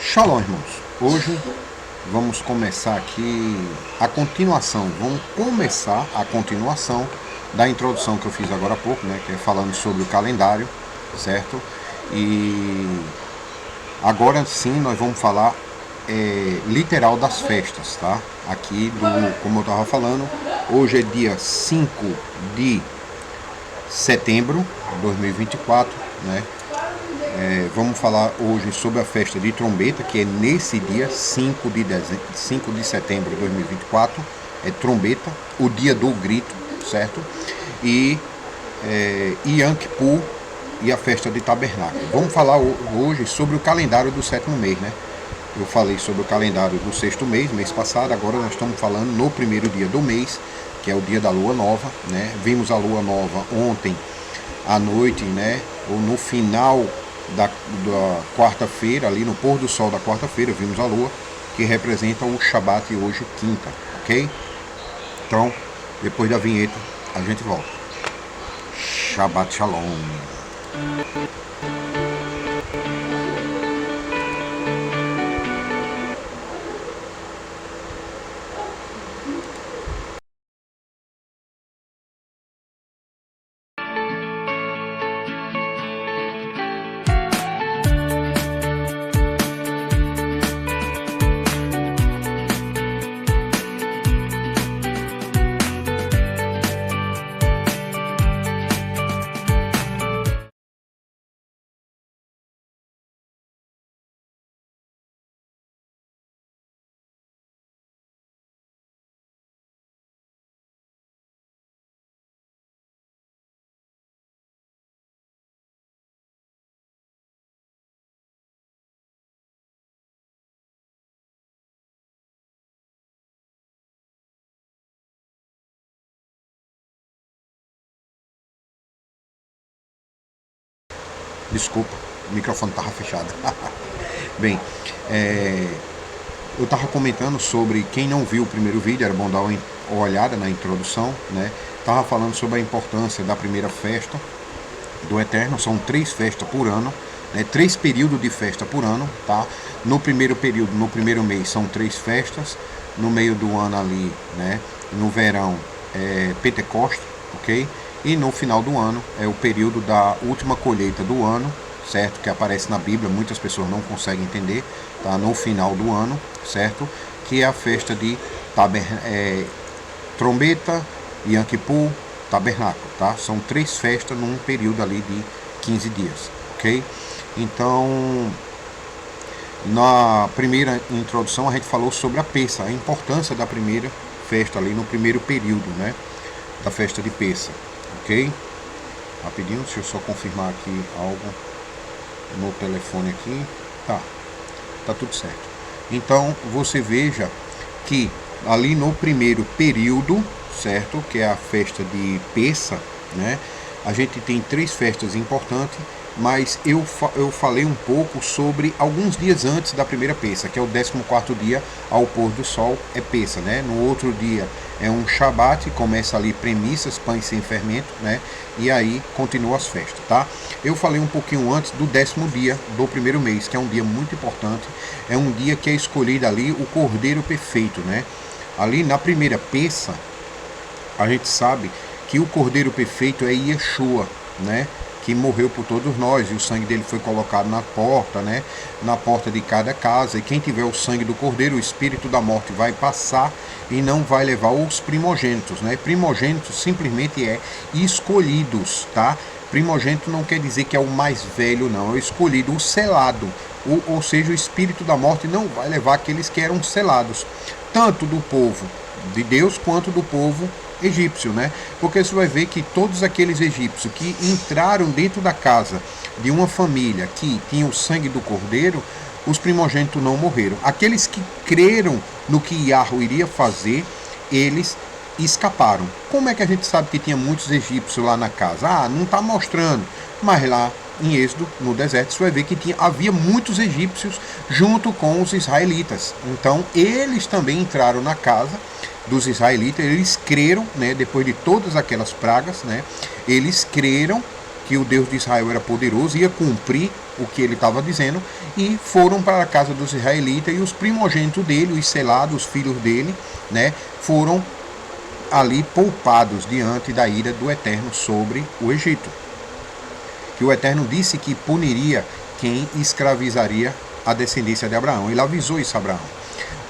Shalom, irmãos. Hoje vamos começar aqui vamos começar a continuação da introdução que eu fiz agora há pouco, né? Que é falando sobre o calendário, certo? E agora sim nós vamos falar literal das festas, tá? Aqui, como eu estava falando, hoje é dia 5 de setembro de 2024, né? Vamos falar hoje sobre a festa de trombeta, que é nesse dia 5 de setembro de 2024, é trombeta, o dia do grito, certo? E Yom Kippur e a festa de tabernáculo. Vamos falar hoje sobre o calendário do sétimo mês, né? Eu falei sobre o calendário do sexto mês passado, agora nós estamos falando no primeiro dia do mês, que é o dia da lua nova, né? Vimos a lua nova ontem à noite, né? Ou no final da quarta-feira, ali no pôr do sol da quarta-feira, vimos a lua, que representa o Shabat hoje, quinta, ok? Então, depois da vinheta, a gente volta. Shabbat Shalom. Desculpa, o microfone estava fechado. Bem, eu estava comentando sobre quem não viu o primeiro vídeo, era bom dar uma olhada na introdução, né? Estava falando sobre a importância da primeira festa do Eterno. São 3 festas por ano, né? 3 períodos de festa por ano, tá? No primeiro período, no primeiro mês, são 3 festas. No meio do ano ali, né? No verão, Pentecoste, ok? E no final do ano é o período da última colheita do ano, certo? Que aparece na Bíblia, muitas pessoas não conseguem entender, tá? No final do ano, certo? Que é a festa de trombeta, Yom Kippur, tabernáculo, tá? São 3 festas num período ali de 15 dias, ok? Então, na primeira introdução a gente falou sobre a Pessa, a importância da primeira festa ali no primeiro período, né? Da festa de Pessa, ok? Rapidinho, deixa eu só confirmar aqui algo no telefone aqui. Tá tudo certo. Então você veja que ali no primeiro período, certo, que é a festa de Pessa, né? A gente tem 3 festas importantes, mas eu falei um pouco sobre alguns dias antes da primeira Pessa, que é o 14º dia ao pôr do sol, é Pessa, né? No outro dia é um Shabat, começa ali premissas, pães sem fermento, né? E aí continua as festas, tá? Eu falei um pouquinho antes do 10º dia do primeiro mês, que é um dia muito importante, é um dia que é escolhido ali o Cordeiro Perfeito, né? Ali na primeira Pessa, a gente sabe que o Cordeiro Perfeito é Yeshua, né? Que morreu por todos nós, e o sangue dele foi colocado na porta, né? Na porta de cada casa, e quem tiver o sangue do Cordeiro, o espírito da morte vai passar e não vai levar os primogênitos, né? Primogênitos simplesmente é escolhidos, tá? Primogênito não quer dizer que é o mais velho, não, é o escolhido, o selado, ou seja, o espírito da morte não vai levar aqueles que eram selados, tanto do povo de Deus quanto do povo egípcio, né? Porque você vai ver que todos aqueles egípcios que entraram dentro da casa de uma família que tinha o sangue do cordeiro, os primogênitos não morreram. Aqueles que creram no que Yahweh iria fazer, eles escaparam. Como é que a gente sabe que tinha muitos egípcios lá na casa? Não está mostrando, mas lá em Êxodo, no deserto, você vai ver que havia muitos egípcios junto com os israelitas. Então, eles também entraram na casa dos israelitas, eles creram, né, depois de todas aquelas pragas, né, eles creram que o Deus de Israel era poderoso, ia cumprir o que ele estava dizendo, e foram para a casa dos israelitas, e os primogênitos dele, os selados, os filhos dele, né, foram ali poupados diante da ira do Eterno sobre o Egito. Que o Eterno disse que puniria quem escravizaria a descendência de Abraão. Ele avisou isso a Abraão.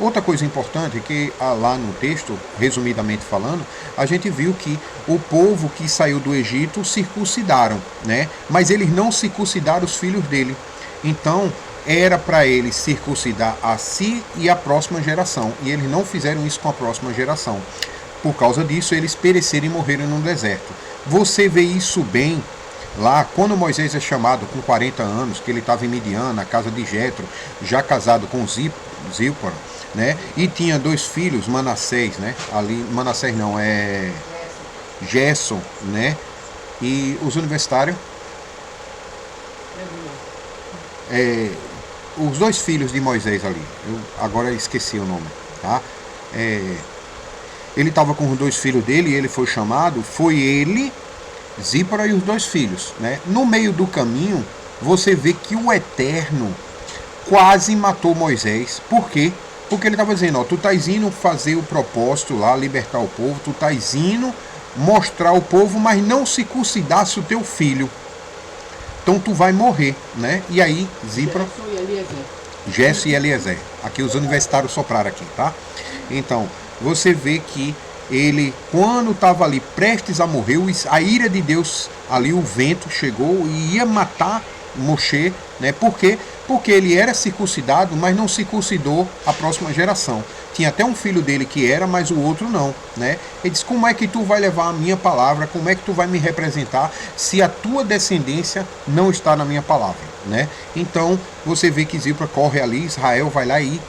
Outra coisa importante é que lá no texto, resumidamente falando, a gente viu que o povo que saiu do Egito circuncidaram, né? Mas eles não circuncidaram os filhos dele. Então, era para eles circuncidar a si e a próxima geração. E eles não fizeram isso com a próxima geração. Por causa disso, eles pereceram e morreram no deserto. Você vê isso bem lá, quando Moisés é chamado com 40 anos, que ele estava em Midian, na casa de Jetro, já casado com Zípora, né? E tinha 2 filhos, Manassés, né? Ali, Manassés não, é Gerson, né? E os universitários, os 2 filhos de Moisés ali, eu agora esqueci o nome, tá? Ele estava com os 2 filhos dele e ele foi chamado, foi ele, Zípora e os 2 filhos, né? No meio do caminho, você vê que o Eterno quase matou Moisés. Por quê? Porque ele estava dizendo, ó, tu estás indo fazer o propósito lá, libertar o povo, tu estás indo mostrar ao povo, mas não circuncidasse o teu filho. Então tu vai morrer, né? E aí, Zípora, Gerson e Eliezer. Aqui os universitários sopraram aqui, tá? Então, você vê que ele, quando estava ali prestes a morrer, a ira de Deus, ali o vento chegou e ia matar Moshe, né? Por quê? Porque ele era circuncidado, mas não circuncidou a próxima geração. Tinha até um filho dele que era, mas o outro não, né? Ele disse, como é que tu vai levar a minha palavra, como é que tu vai me representar se a tua descendência não está na minha palavra, né? Então, você vê que Zípora corre ali, Israel vai lá e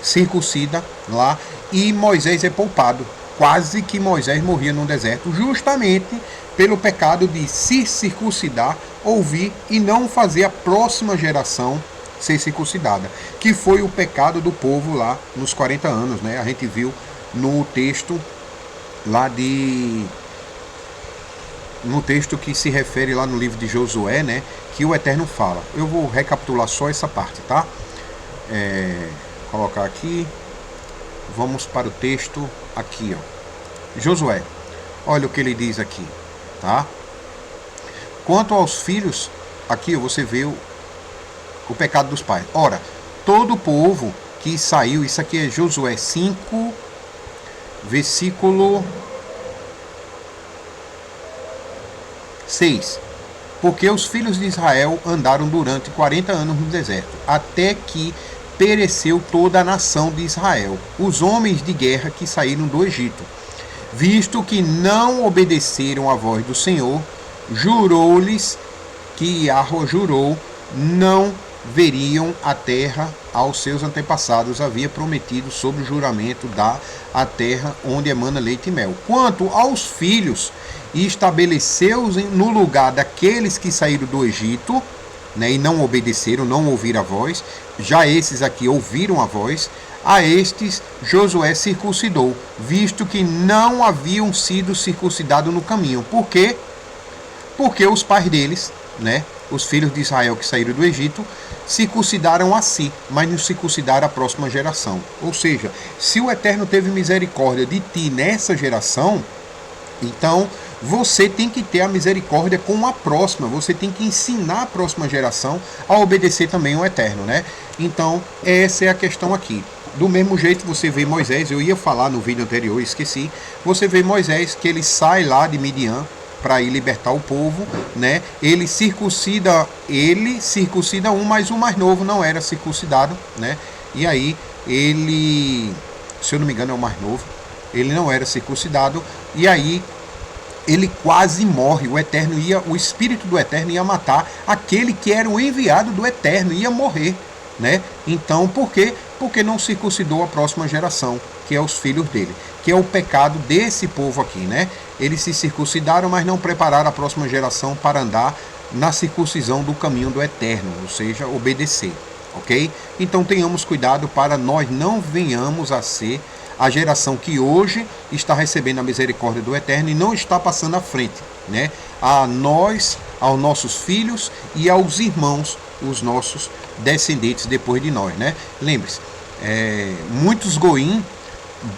circuncida lá, e Moisés é poupado. Quase que Moisés morria no deserto, justamente pelo pecado de se circuncidar, ouvir e não fazer a próxima geração ser circuncidada, que foi o pecado do povo lá nos 40 anos, né? A gente viu no texto lá no texto que se refere lá no livro de Josué, né? Que o Eterno fala. Eu vou recapitular só essa parte, tá? Colocar aqui. Vamos para o texto aqui, ó. Josué, olha o que ele diz aqui, tá? Quanto aos filhos, aqui você vê o pecado dos pais. Ora, todo o povo que saiu, isso aqui é Josué 5, versículo 6. Porque os filhos de Israel andaram durante 40 anos no deserto, até que pereceu toda a nação de Israel, os homens de guerra que saíram do Egito. Visto que não obedeceram à voz do Senhor, jurou-lhes, que Yahweh jurou, não veriam a terra aos seus antepassados havia prometido sob o juramento dar a terra onde emana leite e mel. Quanto aos filhos, estabeleceu-os no lugar daqueles que saíram do Egito, né, e não obedeceram, não ouviram a voz. Já esses aqui ouviram a voz. A estes Josué circuncidou, visto que não haviam sido circuncidados no caminho. Por quê? Porque os pais deles, né, os filhos de Israel que saíram do Egito, circuncidaram a si, mas não circuncidaram a próxima geração. Ou seja, se o Eterno teve misericórdia de ti nessa geração, então você tem que ter a misericórdia com a próxima, você tem que ensinar a próxima geração a obedecer também ao Eterno, né? Então, essa é a questão aqui. Do mesmo jeito você vê Moisés, eu ia falar no vídeo anterior, esqueci, você vê Moisés que ele sai lá de Midian para ir libertar o povo, né? Ele circuncida um, mas o mais novo não era circuncidado, né? E aí ele, se eu não me engano é o mais novo, ele não era circuncidado, e aí ele quase morre. O Espírito do Eterno ia matar aquele que era o enviado do Eterno, ia morrer, né? Então, por quê? Porque não circuncidou a próxima geração, que é os filhos dele, que é o pecado desse povo aqui, né? Eles se circuncidaram, mas não prepararam a próxima geração para andar na circuncisão do caminho do Eterno, ou seja, obedecer, ok? Então tenhamos cuidado para nós não venhamos a ser a geração que hoje está recebendo a misericórdia do Eterno e não está passando à frente, né? A nós, aos nossos filhos e aos irmãos, os nossos descendentes depois de nós, né? Lembre-se, muitos goim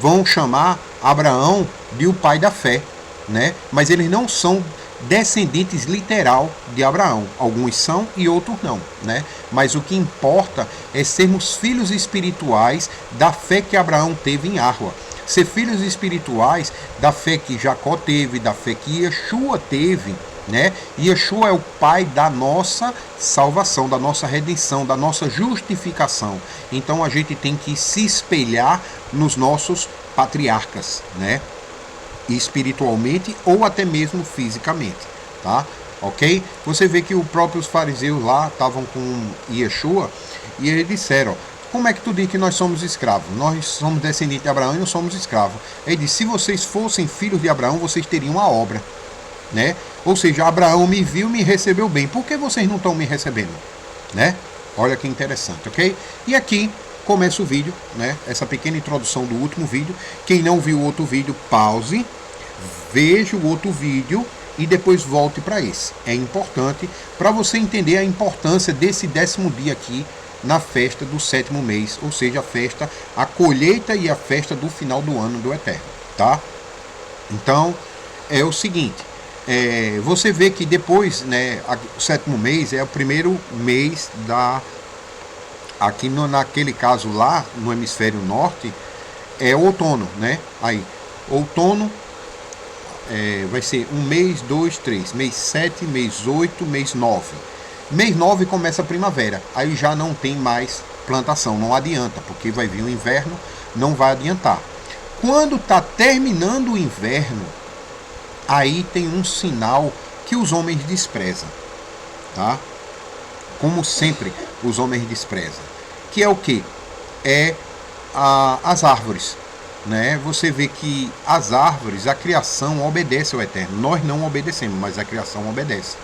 vão chamar Abraão de o pai da fé, né? Mas eles não são descendentes literal de Abraão. Alguns são e outros não, né? Mas o que importa é sermos filhos espirituais da fé que Abraão teve em Árvore. Ser filhos espirituais da fé que Jacó teve, da fé que Yeshua teve, né? Yeshua é o pai da nossa salvação, da nossa redenção, da nossa justificação. Então a gente tem que se espelhar nos nossos patriarcas, né? Espiritualmente ou até mesmo fisicamente, tá? Ok? Você vê que os próprios fariseus lá estavam com Yeshua e eles disseram, ó, como é que tu diz que nós somos escravos? Nós somos descendentes de Abraão e não somos escravos. Ele disse, se vocês fossem filhos de Abraão, vocês teriam a obra, né? Ou seja, Abraão me viu, me recebeu bem. Por que vocês não estão me recebendo, né? Olha que interessante, ok? E aqui começa o vídeo, né? Essa pequena introdução do último vídeo. Quem não viu o outro vídeo, pause, veja o outro vídeo e depois volte para esse. É importante para você entender a importância desse 10º dia aqui na festa do 7º mês, ou seja, a festa, a colheita e a festa do final do ano do Eterno, tá? Então, é o seguinte, você vê que depois, né, o 7º mês é o primeiro mês da... Aqui naquele caso lá, no hemisfério norte, é outono, né? Aí, outono vai ser um mês, 2, 3, mês 7, mês 8, mês 9. Mês 9 começa a primavera, aí já não tem mais plantação, não adianta, porque vai vir o inverno, não vai adiantar. Quando está terminando o inverno, aí tem um sinal que os homens desprezam, tá? Como sempre os homens desprezam, que é o que? É as árvores, né? Você vê que as árvores, a criação obedece ao Eterno. Nós não obedecemos, mas a criação obedece.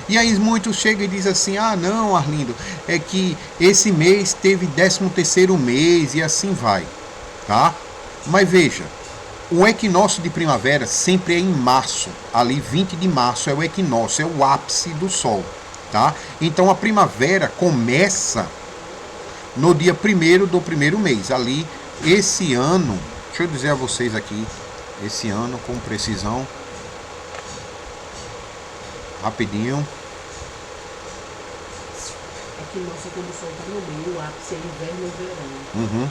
E aí muitos chegam e dizem assim, ah não, Arlindo, é que esse mês teve 13º mês e assim vai, tá? Mas veja, o equinócio de primavera sempre é em março, ali 20 de março é o equinócio, é o ápice do sol, tá? Então a primavera começa no dia 1º do primeiro mês, ali esse ano, deixa eu dizer a vocês aqui, esse ano com precisão, rapidinho. É que nossa condição está no meio, o ápice é inverno e verão. Uhum.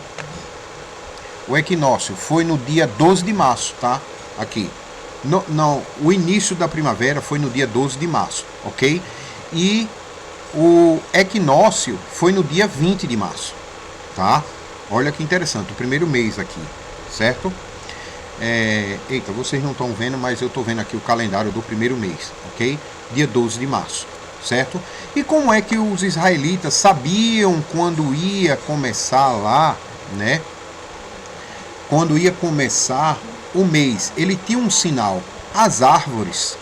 O equinócio foi no dia 12 de março, tá? Aqui. Não, o início da primavera foi no dia 12 de março, ok? E o equinócio foi no dia 20 de março, tá? Olha que interessante, o primeiro mês aqui, certo? Eita, vocês não estão vendo, mas eu estou vendo aqui o calendário do primeiro mês, ok? Dia 12 de março, certo? E como é que os israelitas sabiam quando ia começar lá, né? Quando ia começar o mês, ele tinha um sinal. As árvores,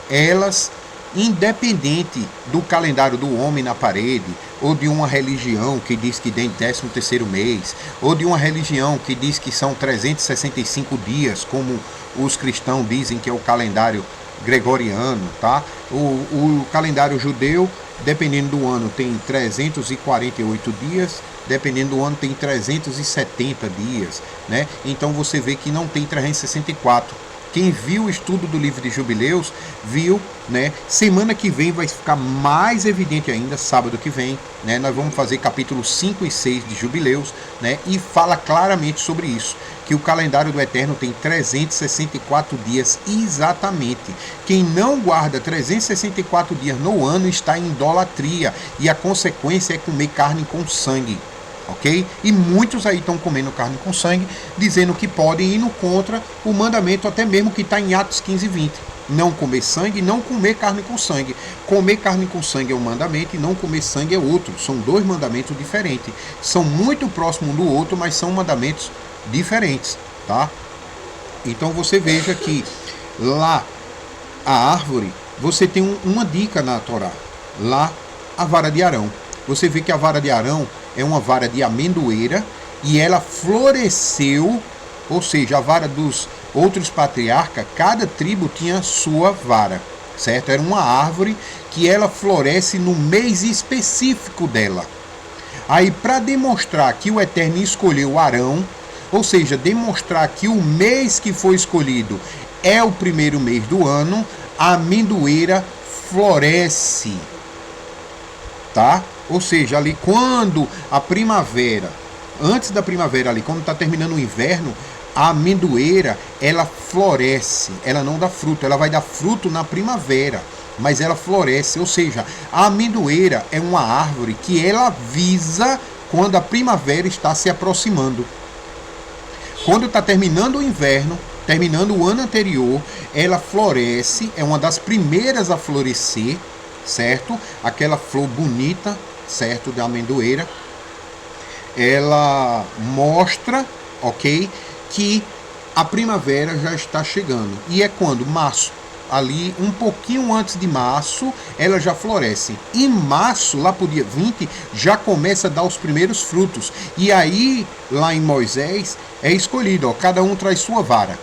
elas, independente do calendário do homem na parede, ou de uma religião que diz que tem 13º mês, ou de uma religião que diz que são 365 dias, como os cristãos dizem que é o calendário gregoriano, tá? O calendário judeu, dependendo do ano, tem 348 dias, dependendo do ano tem 370 dias, né? Então você vê que não tem 364. Quem viu o estudo do livro de Jubileus, viu, né? Semana que vem vai ficar mais evidente ainda, sábado que vem, né? Nós vamos fazer capítulos 5 e 6 de Jubileus, né? E fala claramente sobre isso, que o calendário do Eterno tem 364 dias exatamente. Quem não guarda 364 dias no ano está em idolatria, e a consequência é comer carne com sangue. Ok? E muitos aí estão comendo carne com sangue, dizendo que podem, indo contra o mandamento, até mesmo que está em Atos 15 e 20. Não comer sangue, não comer carne com sangue. Comer carne com sangue é um mandamento e não comer sangue é outro. São dois mandamentos diferentes. São muito próximos um do outro, mas são mandamentos diferentes, tá? Então você veja que lá a árvore, você tem uma dica na Torá. Lá a vara de Arão. Você vê que a vara de Arão é uma vara de amendoeira e ela floresceu Ou seja, a vara dos outros patriarcas, cada tribo tinha sua vara, certo? Era uma árvore que ela floresce no mês específico dela. Aí, para demonstrar que o Eterno escolheu Arão, ou seja, demonstrar que o mês que foi escolhido é o primeiro mês do ano, a amendoeira floresce, tá? Ou seja, ali quando a primavera, antes da primavera ali, quando está terminando o inverno, a amendoeira, ela floresce, ela não dá fruto, ela vai dar fruto na primavera, mas ela floresce, ou seja, a amendoeira é uma árvore que ela avisa quando a primavera está se aproximando. Quando está terminando o inverno, terminando o ano anterior, ela floresce, é uma das primeiras a florescer, certo? Aquela flor bonita, certo, da amendoeira, ela mostra, ok, que a primavera já está chegando. E é quando? Março. Ali, um pouquinho antes de março, ela já floresce. Em março, lá para o dia 20, já começa a dar os primeiros frutos. E aí, lá em Moisés, é escolhido, ó, cada um traz sua vara.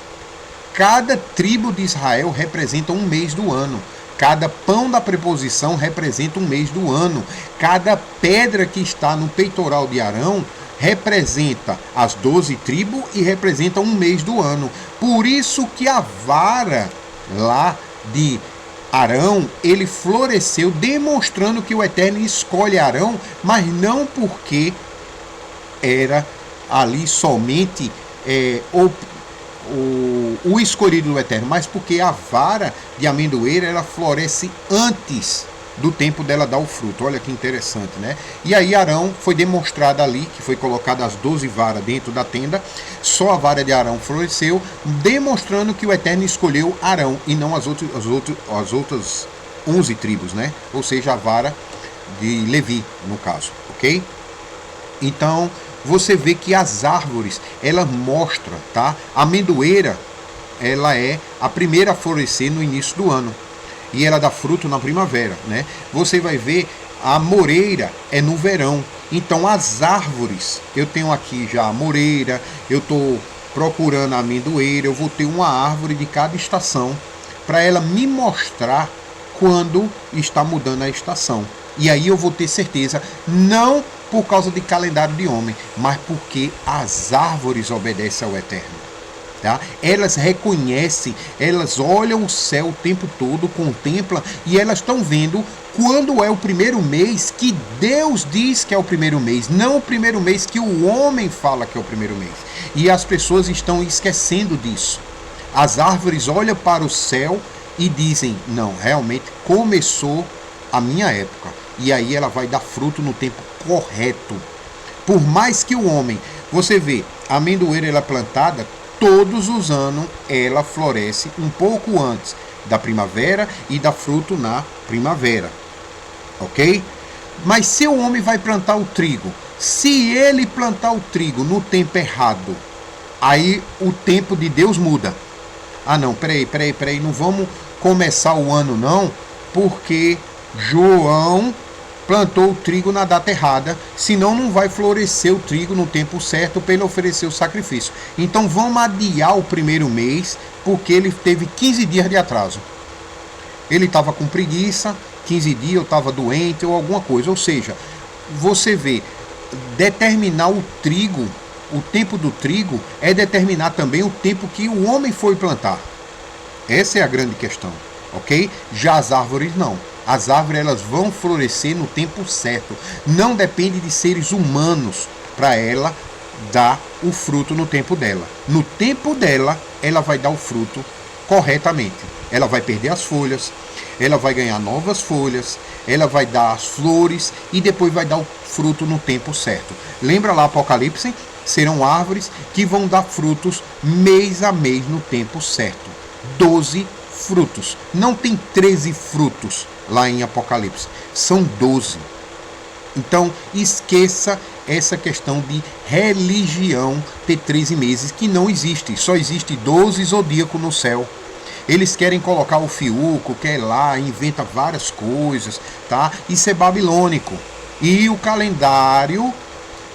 Cada tribo de Israel representa um mês do ano. Cada pão da preposição representa um mês do ano. Cada pedra que está no peitoral de Arão representa as 12 tribos e representa um mês do ano. Por isso que a vara lá de Arão, ele floresceu, demonstrando que o Eterno escolhe Arão, mas não porque era ali somente o escolhido do Eterno, mas porque a vara de amendoeira, ela floresce antes do tempo dela dar o fruto. Olha que interessante, né? E aí Arão foi demonstrado ali, que foi colocada as 12 varas dentro da tenda, só a vara de Arão floresceu, demonstrando que o Eterno escolheu Arão e não as outras 11 tribos, né? Ou seja, a vara de Levi, no caso, ok? Então, você vê que as árvores, ela mostra, tá? A amendoeira, ela é a primeira a florescer no início do ano. E ela dá fruto na primavera, né? Você vai ver, a moreira é no verão. Então, as árvores, eu tenho aqui já a moreira, eu estou procurando a amendoeira, eu vou ter uma árvore de cada estação, para ela me mostrar quando está mudando a estação. E aí eu vou ter certeza, não por causa de calendário de homem, mas porque as árvores obedecem ao Eterno. Tá? Elas reconhecem, elas olham o céu o tempo todo, contemplam, e elas estão vendo quando é o primeiro mês que Deus diz que é o primeiro mês, não o primeiro mês que o homem fala que é o primeiro mês. E as pessoas estão esquecendo disso. As árvores olham para o céu e dizem, não, realmente começou a minha época. E aí ela vai dar fruto no tempo correto. Por mais que o homem, você vê, a amendoeira ela é plantada, todos os anos ela floresce um pouco antes da primavera e dá fruto na primavera, ok? Mas se o homem vai plantar o trigo, se ele plantar o trigo no tempo errado, aí o tempo de Deus muda. Ah não, peraí, não vamos começar o ano não, porque João plantou o trigo na data errada, senão não vai florescer o trigo no tempo certo para ele oferecer o sacrifício. Então vamos adiar o primeiro mês, porque ele teve 15 dias de atraso. Ele estava com preguiça, 15 dias, eu estava doente ou alguma coisa. Ou seja, você vê, determinar o trigo, o tempo do trigo, é determinar também o tempo que o homem foi plantar. Essa é a grande questão, ok? Já as árvores não. As árvores elas vão florescer no tempo certo. Não depende de seres humanos para ela dar o fruto no tempo dela. No tempo dela, ela vai dar o fruto corretamente. Ela vai perder as folhas, ela vai ganhar novas folhas, ela vai dar as flores e depois vai dar o fruto no tempo certo. Lembra lá Apocalipse? Serão árvores que vão dar frutos mês a mês no tempo certo. 12 frutos. Não tem 13 frutos lá em Apocalipse. São 12. Então, esqueça essa questão de religião ter 13 meses, que não existe. Só existe 12 zodíacos no céu. Eles querem colocar o fiuco, quer lá, inventa várias coisas, tá? Isso é babilônico. E o calendário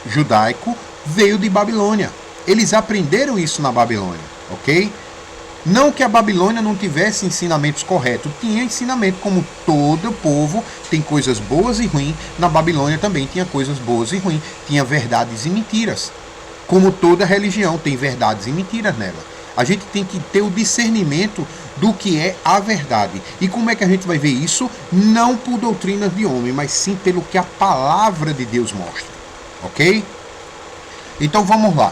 judaico veio de Babilônia. Eles aprenderam isso na Babilônia, ok? Não que a Babilônia não tivesse ensinamentos corretos, tinha ensinamento, como todo povo tem coisas boas e ruins, na Babilônia também tinha coisas boas e ruins, tinha verdades e mentiras. Como toda religião tem verdades e mentiras nela. A gente tem que ter o discernimento do que é a verdade. E como é que a gente vai ver isso? Não por doutrinas de homem, mas sim pelo que a palavra de Deus mostra, ok? Então vamos lá.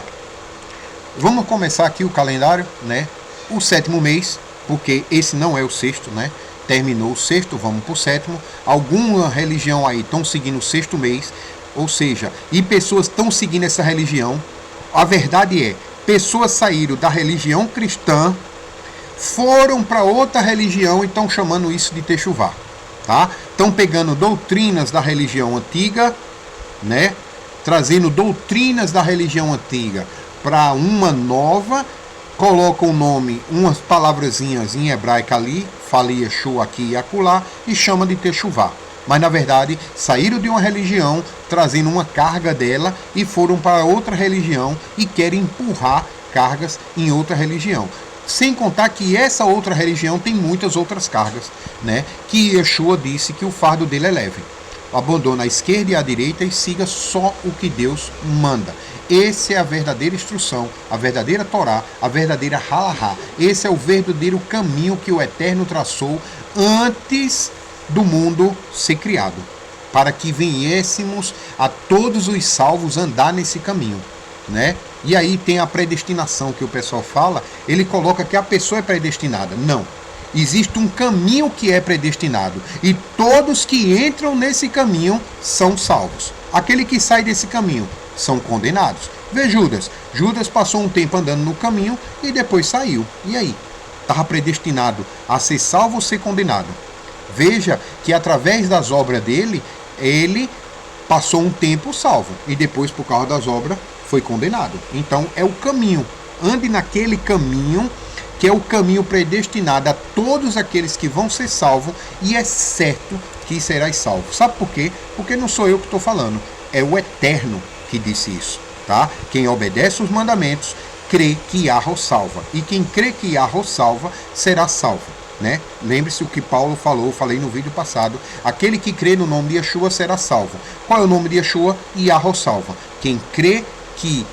Vamos começar aqui o calendário, né? O 7º mês, porque esse não é o 6º, né? Terminou o 6º, vamos para o 7º. Alguma religião aí estão seguindo o 6º mês, ou seja, e pessoas estão seguindo essa religião. A verdade é, pessoas saíram da religião cristã, foram para outra religião e estão chamando isso de Techuvá, tá? Estão pegando doutrinas da religião antiga, né? Trazendo doutrinas da religião antiga para uma nova, colocam o nome, umas palavrazinhas em hebraico ali, fala Yeshua aqui e acolá, e chama de Techuvá. Mas na verdade saíram de uma religião, trazendo uma carga dela, e foram para outra religião e querem empurrar cargas em outra religião. Sem contar que essa outra religião tem muitas outras cargas, né? Que Yeshua disse que o fardo dele é leve. Abandona a esquerda e a direita e siga só o que Deus manda. Essa é a verdadeira instrução, a verdadeira Torá, a verdadeira Halahá. Esse é o verdadeiro caminho que o Eterno traçou antes do mundo ser criado, para que viéssemos a todos os salvos andar nesse caminho, né? E aí tem a predestinação que o pessoal fala, ele coloca que a pessoa é predestinada. Não. Existe um caminho que é predestinado, e todos que entram nesse caminho são salvos. Aquele que sai desse caminho são condenados. Vê Judas. Judas passou um tempo andando no caminho e depois saiu. E aí? Estava predestinado a ser salvo ou ser condenado. Veja que através das obras dele, ele passou um tempo salvo e depois, por causa das obras, foi condenado. Então é o caminho. Ande naquele caminho que é o caminho predestinado a todos aqueles que vão ser salvos, e é certo que serás salvo. Sabe por quê? Porque não sou eu que estou falando, é o Eterno que disse isso, tá? Quem obedece os mandamentos crê que Yahweh salva, e quem crê que Yahweh salva será salvo, né? Lembre-se o que Paulo falou, falei no vídeo passado, aquele que crê no nome de Yeshua será salvo. Qual é o nome de Yeshua? Yahweh salva. Quem crê que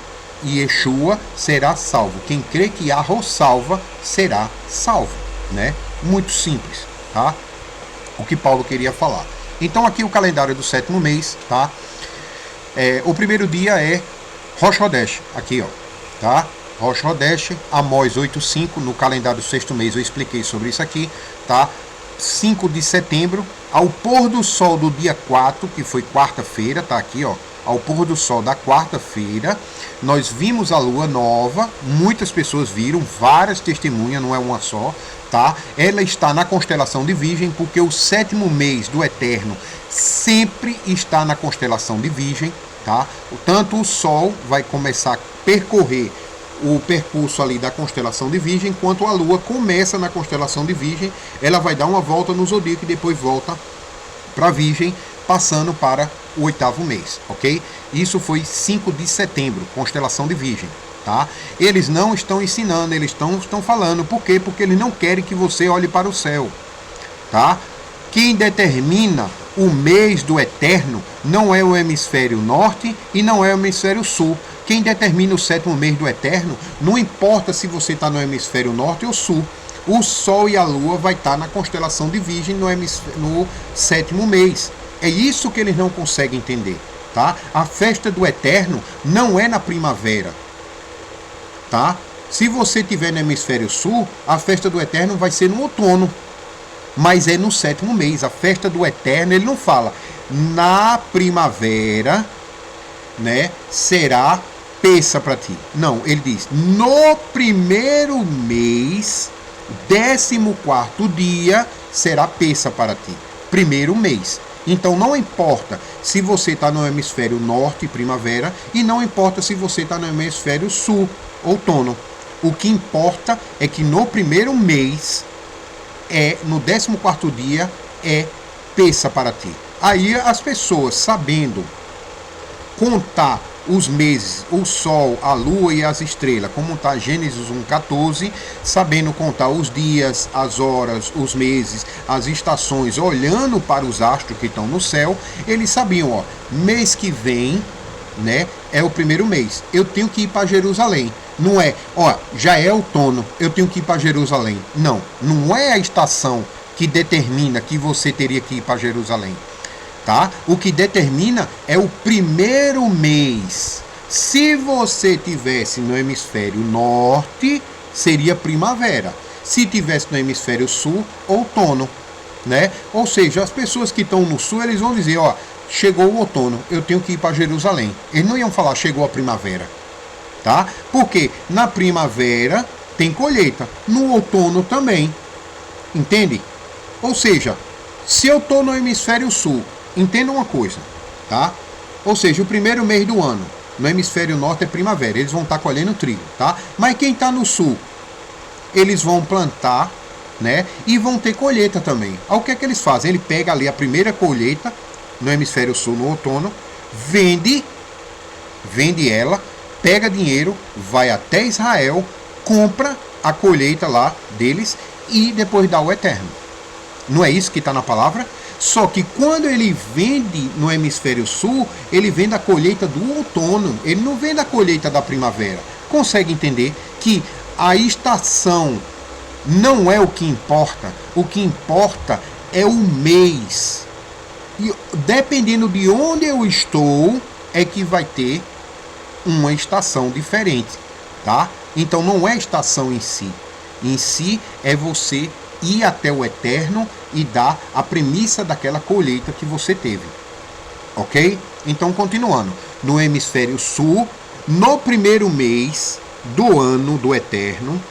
Yeshua será salvo, quem crê que Yahweh salva será salvo, né? Muito simples, tá? O que Paulo queria falar. Então aqui o calendário do 7º mês, tá? O primeiro dia é Rosh Hodesh, aqui ó, tá? Rosh Hodesh, Amós 8:5, no calendário do 6º mês eu expliquei sobre isso aqui, tá? 5 de setembro, ao pôr do sol do dia 4, que foi quarta-feira, tá aqui ó, ao pôr do sol da quarta-feira, nós vimos a lua nova, muitas pessoas viram, várias testemunhas, não é uma só, tá? Ela está na constelação de Virgem, porque o 7º mês do Eterno sempre está na constelação de Virgem, tá? Tanto o Sol vai começar a percorrer o percurso ali da constelação de Virgem, quanto a Lua começa na constelação de Virgem, ela vai dar uma volta no zodíaco e depois volta para Virgem, passando para o 8º mês, ok? Isso foi 5 de setembro, constelação de Virgem, tá? Eles não estão ensinando, eles estão falando. Por quê? Porque eles não querem que você olhe para o céu, tá? Quem determina o mês do Eterno não é o hemisfério norte e não é o hemisfério sul. Quem determina o 7º mês do Eterno, não importa se você está no hemisfério norte ou sul, o Sol e a Lua vai estar na constelação de Virgem no 7º mês. É isso que eles não conseguem entender, tá? A festa do Eterno não é na primavera, tá? Se você estiver no hemisfério sul, a festa do Eterno vai ser no outono, mas é no 7º mês. A festa do Eterno, ele não fala na primavera, né, será Pessa para ti. Não, ele diz no primeiro mês, 14º dia, será Pessa para ti. Primeiro mês. Então não importa se você está no hemisfério norte, primavera, e não importa se você está no hemisfério sul, outono. O que importa é que no primeiro mês, no 14º dia, é Pessa para ti. Aí as pessoas, sabendo contar os meses, o sol, a lua e as estrelas, como está Gênesis 1:14, sabendo contar os dias, as horas, os meses, as estações, olhando para os astros que estão no céu, eles sabiam, ó, mês que vem, né, é o primeiro mês, eu tenho que ir para Jerusalém. Não é, ó, já é outono, eu tenho que ir para Jerusalém. Não, não é a estação que determina que você teria que ir para Jerusalém, tá? O que determina é o primeiro mês. Se você tivesse no hemisfério norte, seria primavera. Se tivesse no hemisfério sul, outono, né? Ou seja, as pessoas que estão no sul, eles vão dizer, ó, chegou o outono, eu tenho que ir para Jerusalém. Eles não iam falar chegou a primavera, tá? Porque na primavera tem colheita, no outono também, entende? Ou seja, se eu estou no hemisfério sul, entenda uma coisa, tá? Ou seja, o primeiro mês do ano, no hemisfério norte é primavera, eles vão estar colhendo trigo, tá? Mas quem está no sul, eles vão plantar, né? E vão ter colheita também. Aí o que é que eles fazem? Ele pega ali a primeira colheita, no hemisfério sul, no outono, vende ela, pega dinheiro, vai até Israel, compra a colheita lá deles e depois dá o eterno. Não é isso que está na palavra? Só que quando ele vende no hemisfério sul, ele vende a colheita do outono, ele não vende a colheita da primavera. Consegue entender que a estação não é o que importa é o mês. E dependendo de onde eu estou, é que vai ter uma estação diferente, tá? Então não é a estação em si. Em si é você ir até o eterno e dar a premissa daquela colheita que você teve. Ok? Então, continuando. No hemisfério sul, no primeiro mês do ano do eterno,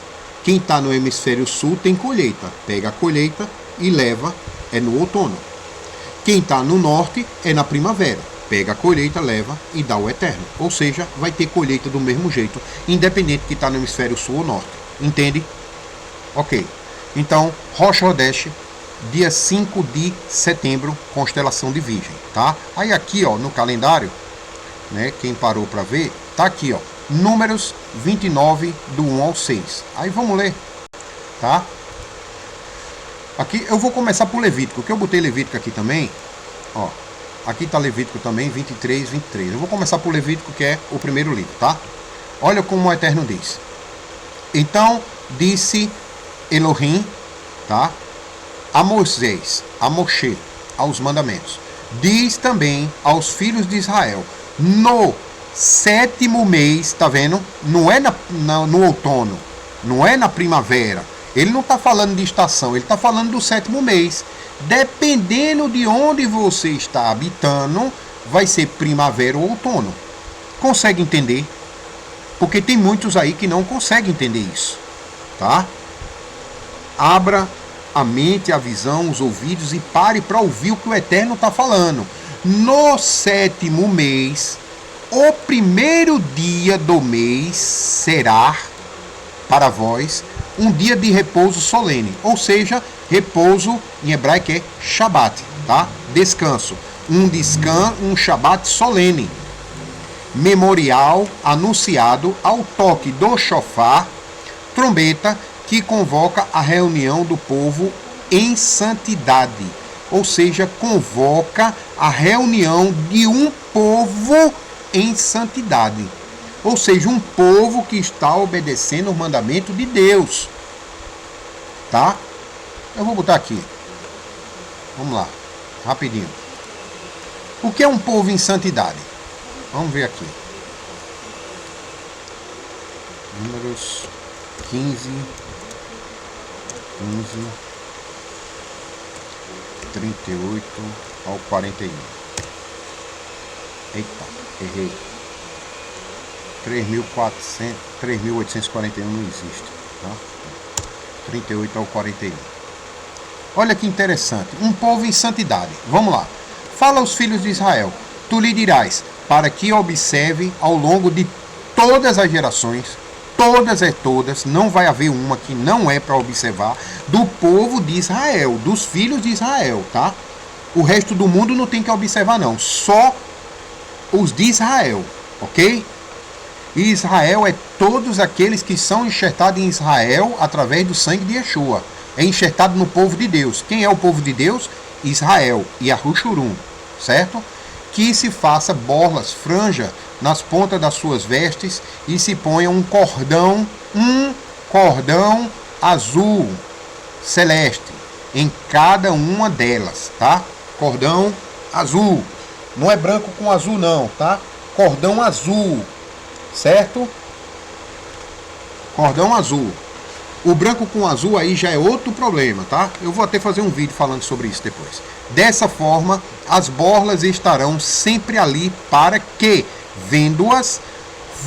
quem está no hemisfério sul tem colheita. Pega a colheita e leva, é no outono. Quem está no norte é na primavera. Pega a colheita, leva e dá o eterno. Ou seja, vai ter colheita do mesmo jeito, independente que está no hemisfério sul ou norte. Entende? Ok. Então, Rocha Rodeste, dia 5 de setembro, constelação de Virgem, tá? Aí aqui, ó, no calendário, né, quem parou para ver, tá aqui, ó, números 29 do 1 ao 6. Aí vamos ler, tá? Aqui eu vou começar por Levítico, que eu botei Levítico aqui também, ó. Aqui tá Levítico também, 23. Eu vou começar por Levítico, que é o primeiro livro, tá? Olha como o Eterno diz. Então, disse Elohim, tá? A Moisés, a Moshe, aos mandamentos. Diz também aos filhos de Israel, no 7º mês, tá vendo? Não é no outono, não é na primavera. Ele não está falando de estação, ele está falando do 7º mês. Dependendo de onde você está habitando, vai ser primavera ou outono. Consegue entender? Porque tem muitos aí que não conseguem entender isso, tá? Abra a mente, a visão, os ouvidos e pare para ouvir o que o Eterno está falando. No 7º mês, o primeiro dia do mês será para vós um dia de repouso solene, ou seja, repouso em hebraico é Shabat, tá? Descanso, um Shabat solene, memorial anunciado ao toque do shofar, trombeta que convoca a reunião do povo em santidade, ou seja, convoca a reunião de um povo em santidade. Ou seja, um povo que está obedecendo o mandamento de Deus. Tá? Eu vou botar aqui. Vamos lá. Rapidinho. O que é um povo em santidade? Vamos ver aqui. Números 15, 38 ao 41. Eita, errei. 3.841 não existe, tá? 38 ao 41. Olha que interessante, um povo em santidade. Vamos lá. Fala aos filhos de Israel, tu lhe dirás, para que observe ao longo de todas as gerações, todas, não vai haver uma que não é para observar, do povo de Israel, dos filhos de Israel, tá? O resto do mundo não tem que observar não, só os de Israel. ok? E Israel é todos aqueles que são enxertados em Israel através do sangue de Yeshua. É enxertado no povo de Deus. Quem é o povo de Deus? Israel e Arushurum, certo? Que se faça borlas, franja nas pontas das suas vestes e se ponha um cordão azul celeste em cada uma delas, tá? Cordão azul. Não é branco com azul não, tá? Cordão azul, certo? Cordão azul. O branco com azul aí já é outro problema, tá? Eu vou até fazer um vídeo falando sobre isso depois. Dessa forma, as borlas estarão sempre ali para que, vendo-as,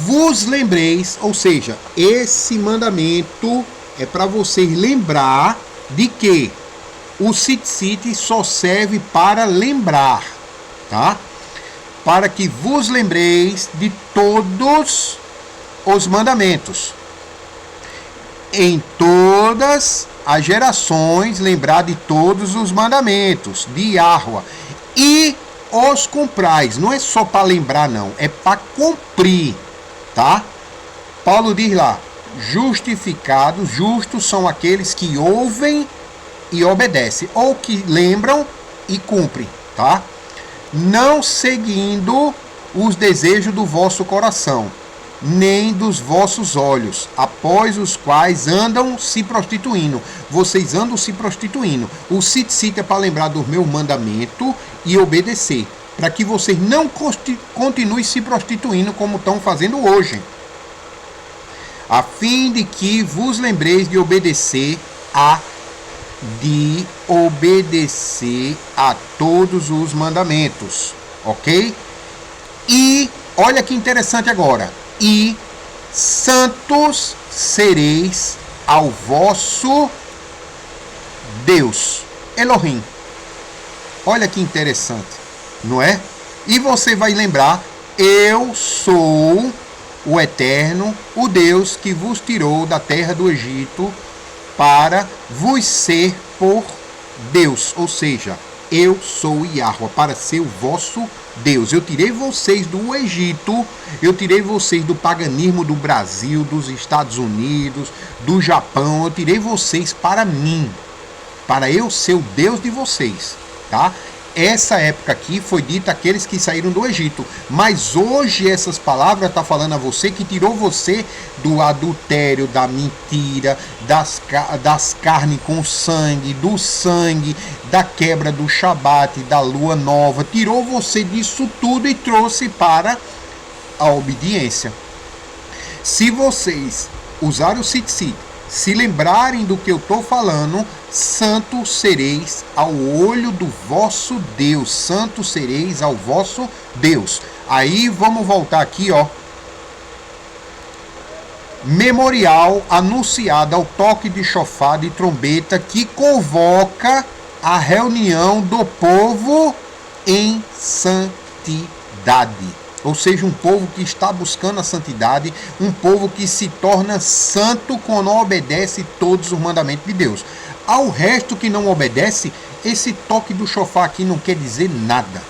vos lembreis, ou seja, esse mandamento é para vocês lembrar de que o tzitzit só serve para lembrar, tá? Para que vos lembreis de todos os mandamentos. Em todas as gerações, lembrar de todos os mandamentos de Yahweh. E os cumprais. Não é só para lembrar, não. É para cumprir, tá? Paulo diz lá, justificados, justos são aqueles que ouvem e obedecem. Ou que lembram e cumprem, tá? Não seguindo os desejos do vosso coração, nem dos vossos olhos, após os quais andam se prostituindo. Vocês andam se prostituindo. O tzitzit é para lembrar do meu mandamento e obedecer, para que vocês não continuem se prostituindo como estão fazendo hoje, a fim de que vos lembreis de obedecer a todos os mandamentos, ok? E olha que interessante agora. E santos sereis ao vosso Deus, Elohim. Olha que interessante, não é? E você vai lembrar, eu sou o Eterno, o Deus que vos tirou da terra do Egito para vos ser por Deus. Ou seja, eu sou Yahweh, para ser o vosso Deus. Eu tirei vocês do Egito, eu tirei vocês do paganismo do Brasil, dos Estados Unidos, do Japão. Eu tirei vocês para mim, para eu ser o Deus de vocês, tá? Essa época aqui foi dita aqueles que saíram do Egito. Mas hoje essas palavras estão falando a você que tirou você do adultério, da mentira, das carnes com sangue, do sangue, da quebra do Shabat, da lua nova. Tirou você disso tudo e trouxe para a obediência. Se vocês usarem o tzitzit, se lembrarem do que eu estou falando, santo sereis ao olho do vosso Deus. Santo sereis ao vosso Deus. Aí vamos voltar aqui, ó. Memorial anunciado ao toque de chofar de trombeta que convoca a reunião do povo em santidade. Ou seja, um povo que está buscando a santidade, um povo que se torna santo quando obedece todos os mandamentos de Deus. Ao resto que não obedece, esse toque do chofar aqui não quer dizer nada.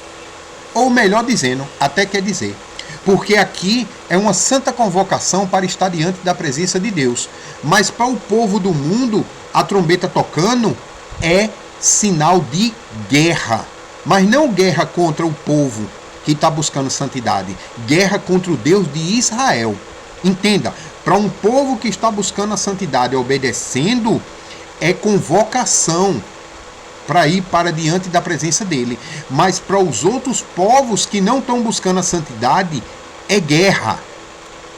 Ou melhor dizendo, até quer dizer. Porque aqui é uma santa convocação para estar diante da presença de Deus. Mas para o povo do mundo, a trombeta tocando é sinal de guerra. Mas não guerra contra o povo que está buscando santidade. Guerra contra o Deus de Israel. Entenda, para um povo que está buscando a santidade obedecendo, é convocação para ir para diante da presença dele. Mas para os outros povos que não estão buscando a santidade, é guerra.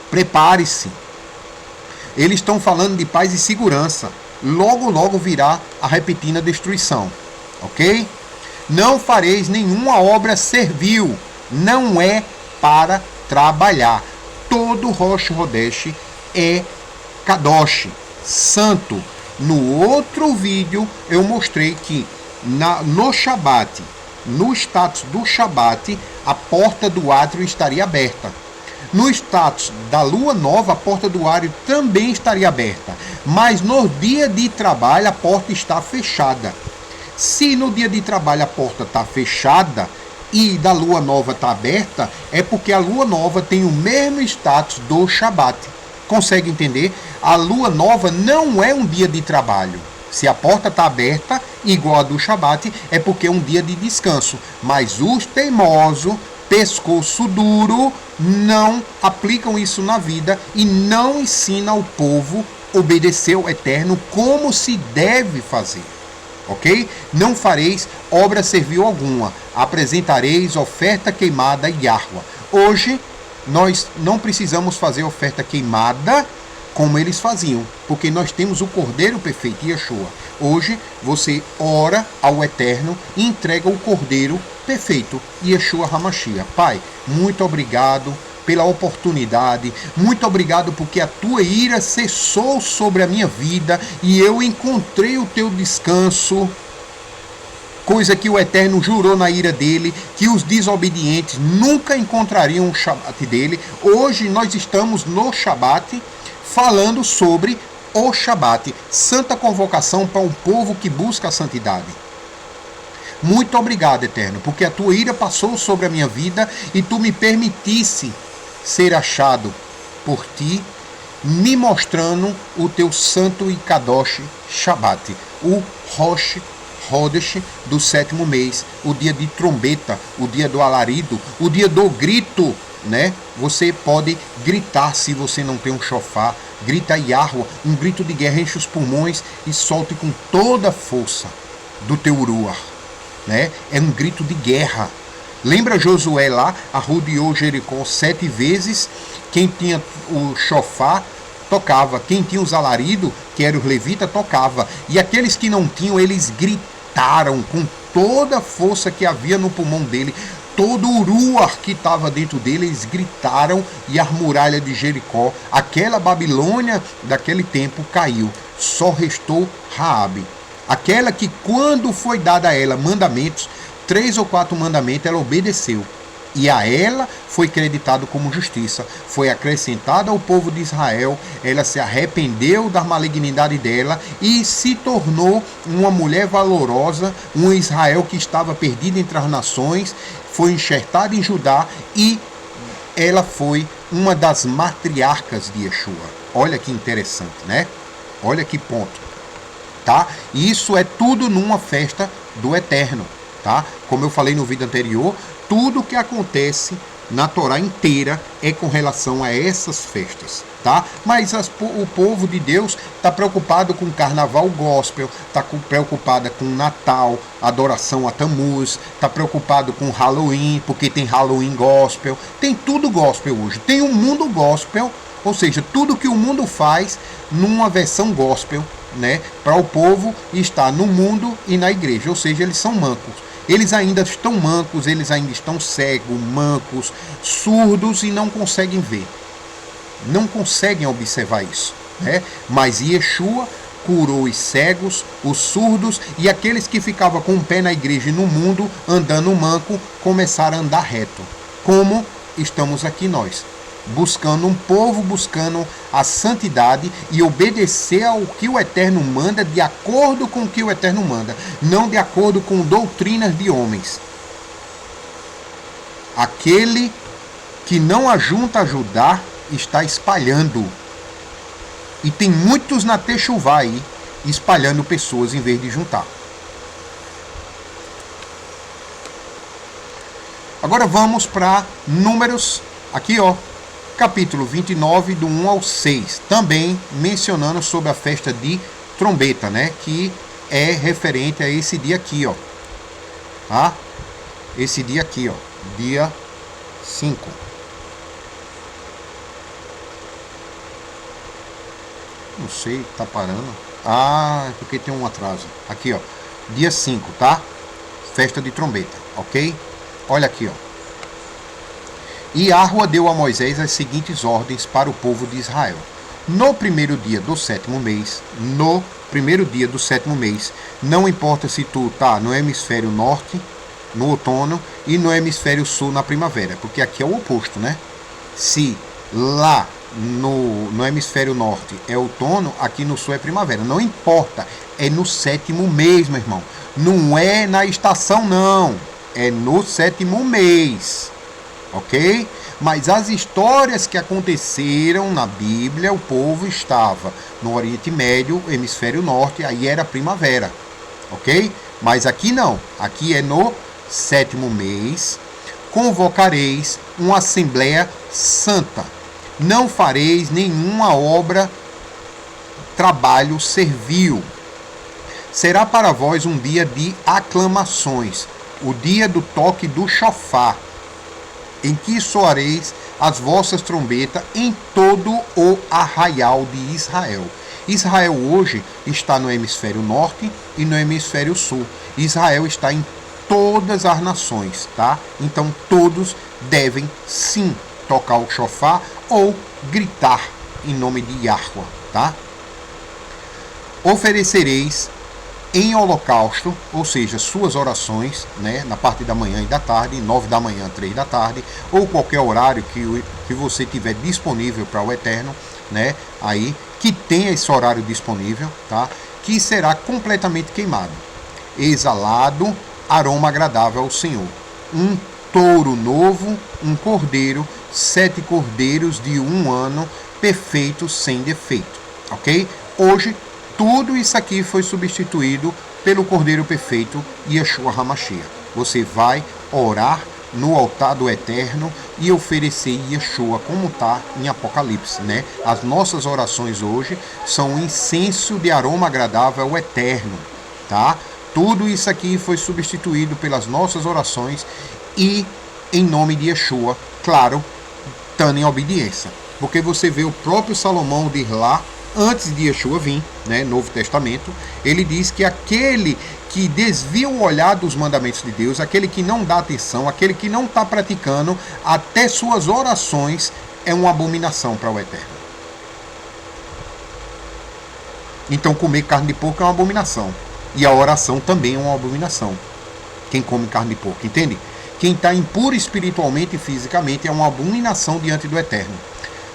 Prepare-se. Eles estão falando de paz e segurança. Logo, logo virá a repentina destruição. Ok? Não fareis nenhuma obra servil. Não é para trabalhar. Todo Rosh Hodesh é Kadosh, santo. No outro vídeo eu mostrei que no Shabat, no status do Shabat, a porta do átrio estaria aberta. No status da lua nova, a porta do átrio também estaria aberta. Mas no dia de trabalho a porta está fechada. Se no dia de trabalho a porta está fechada, e da lua nova está aberta, é porque a lua nova tem o mesmo status do Shabat. Consegue entender? A lua nova não é um dia de trabalho. Se a porta está aberta, igual a do Shabat, é porque é um dia de descanso. Mas os teimosos, pescoço duro, não aplicam isso na vida e não ensinam ao povo a obedecer ao Eterno como se deve fazer. Ok? Não fareis obra servil alguma, apresentareis oferta queimada e Yahweh. Hoje, nós não precisamos fazer oferta queimada como eles faziam, porque nós temos o Cordeiro perfeito, Yeshua. Hoje, você ora ao Eterno e entrega o Cordeiro perfeito, Yeshua HaMashiach. Pai, muito obrigado pela oportunidade, muito obrigado porque a tua ira cessou sobre a minha vida e eu encontrei o teu descanso, coisa que o Eterno jurou na ira dele, que os desobedientes nunca encontrariam o Shabat dele. Hoje nós estamos no Shabat, falando sobre o Shabat, santa convocação para um povo que busca a santidade. Muito obrigado, Eterno, porque a tua ira passou sobre a minha vida e tu me permitisse ser achado por ti, me mostrando o teu santo e kadosh Shabat, o Rosh Hodesh do 7º mês, o dia de trombeta, o dia do alarido, o dia do grito, né? Você pode gritar se você não tem um shofar, grita Yahweh, um grito de guerra, enche os pulmões e solte com toda a força do teu ruach, né? É um grito de guerra. Lembra Josué lá, arrodeou Jericó 7 vezes, quem tinha o shofar tocava, quem tinha os alaridos, que eram os levitas, tocava, e aqueles que não tinham, eles gritaram com toda a força que havia no pulmão dele, todo o ruach que estava dentro dele, eles gritaram e a muralha de Jericó, aquela Babilônia daquele tempo, caiu. Só restou Raabe, aquela que quando foi dada a ela mandamentos, 3 ou 4 mandamentos, ela obedeceu. E a ela foi creditado como justiça. Foi acrescentada ao povo de Israel. Ela se arrependeu da malignidade dela e se tornou uma mulher valorosa, um Israel que estava perdido entre as nações. Foi enxertada em Judá e ela foi uma das matriarcas de Yeshua. Olha que interessante, né? Olha que ponto. Tá? Isso é tudo numa festa do Eterno. Tá? Como eu falei no vídeo anterior, tudo que acontece na Torá inteira é com relação a essas festas, tá? Mas o povo de Deus está preocupado com o carnaval gospel, está preocupado com o Natal, adoração a Tammuz, está preocupado com Halloween, porque tem Halloween gospel, tem tudo gospel hoje, tem um mundo gospel, ou seja, tudo que o mundo faz numa versão gospel, né? Para o povo estar no mundo e na igreja, ou seja, eles são mancos. Eles ainda estão mancos, eles ainda estão cegos, mancos, surdos e não conseguem ver. Não conseguem observar isso, né? Mas Yeshua curou os cegos, os surdos e aqueles que ficavam com o pé na igreja e no mundo, andando manco, começaram a andar reto. Como estamos aqui nós, buscando um povo, buscando a santidade e obedecer ao que o Eterno manda, de acordo com o que o Eterno manda, não de acordo com doutrinas de homens. Aquele que não ajunta a ajudar está espalhando. E tem muitos na Techuvá aí espalhando pessoas em vez de juntar. Agora vamos para Números, aqui ó, capítulo 29, do 1 ao 6, também mencionando sobre a festa de trombeta, né? Que é referente a esse dia aqui, ó. Tá? Esse dia aqui, ó. Dia 5. Não sei, tá parando. Ah, é porque tem um atraso. Aqui, ó. Dia 5, tá? Festa de trombeta, ok? Olha aqui, ó. E Yahweh deu a Moisés as seguintes ordens para o povo de Israel. No primeiro dia do 7º mês, não importa se tu está no hemisfério norte, no outono, e no hemisfério sul, na primavera, porque aqui é o oposto, né? Se lá no hemisfério norte é outono, aqui no sul é primavera. Não importa, é no 7º mês, meu irmão. Não é na estação, não. é no 7º mês, ok? Mas as histórias que aconteceram na Bíblia, o povo estava no Oriente Médio, hemisfério norte, aí era primavera, ok? Mas aqui não, aqui é no 7º mês, convocareis uma assembleia santa, não fareis nenhuma obra, trabalho servil. Será para vós um dia de aclamações, o dia do toque do chofar, em que soareis as vossas trombetas em todo o arraial de Israel. Israel hoje está no hemisfério norte e no hemisfério sul. Israel está em todas as nações, tá? Então todos devem sim tocar o chofar ou gritar em nome de Yahweh, tá? Oferecereis em holocausto, ou seja, suas orações, né, na parte da manhã e da tarde, 9 da manhã, 3 da tarde, ou qualquer horário que você tiver disponível para o Eterno, né, aí, que tenha esse horário disponível, tá, que será completamente queimado, exalado, aroma agradável ao Senhor. Um touro novo, um cordeiro, 7 cordeiros de 1 ano, perfeitos, sem defeito, ok? Hoje, tudo isso aqui foi substituído pelo Cordeiro Perfeito, Yeshua HaMashiach. Você vai orar no altar do Eterno e oferecer Yeshua, como está em Apocalipse, né? As nossas orações hoje são um incenso de aroma agradável ao Eterno, tá? Tudo isso aqui foi substituído pelas nossas orações e em nome de Yeshua, claro, estando em obediência. Porque você vê o próprio Salomão diz lá, antes de Yeshua vir, né, Novo Testamento, ele diz que aquele que desvia o olhar dos mandamentos de Deus, aquele que não dá atenção, aquele que não está praticando, até suas orações é uma abominação para o Eterno. Então comer carne de porco é uma abominação. E a oração também é uma abominação. Quem come carne de porco, entende? Quem está impuro espiritualmente e fisicamente é uma abominação diante do Eterno.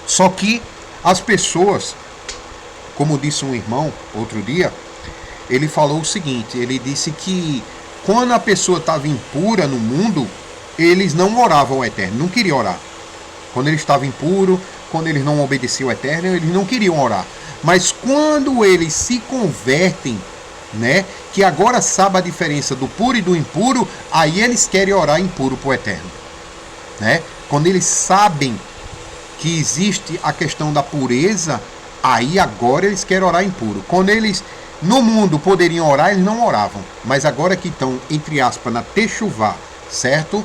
Só que as pessoas, como disse um irmão outro dia, ele falou o seguinte, ele disse que quando a pessoa estava impura no mundo, eles não oravam ao Eterno, não queriam orar. Quando ele estava impuro, quando eles não obedeciam ao Eterno, eles não queriam orar. Mas quando eles se convertem, né, que agora sabe a diferença do puro e do impuro, aí eles querem orar impuro para o Eterno, né? Quando eles sabem que existe a questão da pureza, aí agora eles querem orar impuro. Quando eles no mundo poderiam orar, eles não oravam. Mas agora que estão, entre aspas, na techuvá, certo?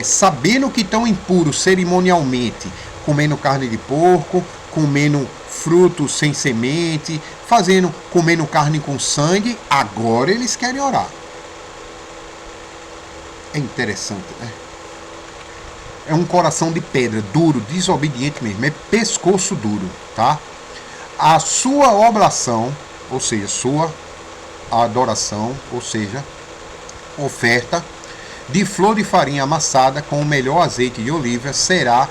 Sabendo que estão impuros cerimonialmente, comendo carne de porco, comendo frutos sem semente, comendo carne com sangue, agora eles querem orar. É interessante, né? É um coração de pedra, duro, desobediente mesmo, é pescoço duro, tá? A sua oblação, ou seja, sua adoração, ou seja, oferta de flor de farinha amassada com o melhor azeite de oliva será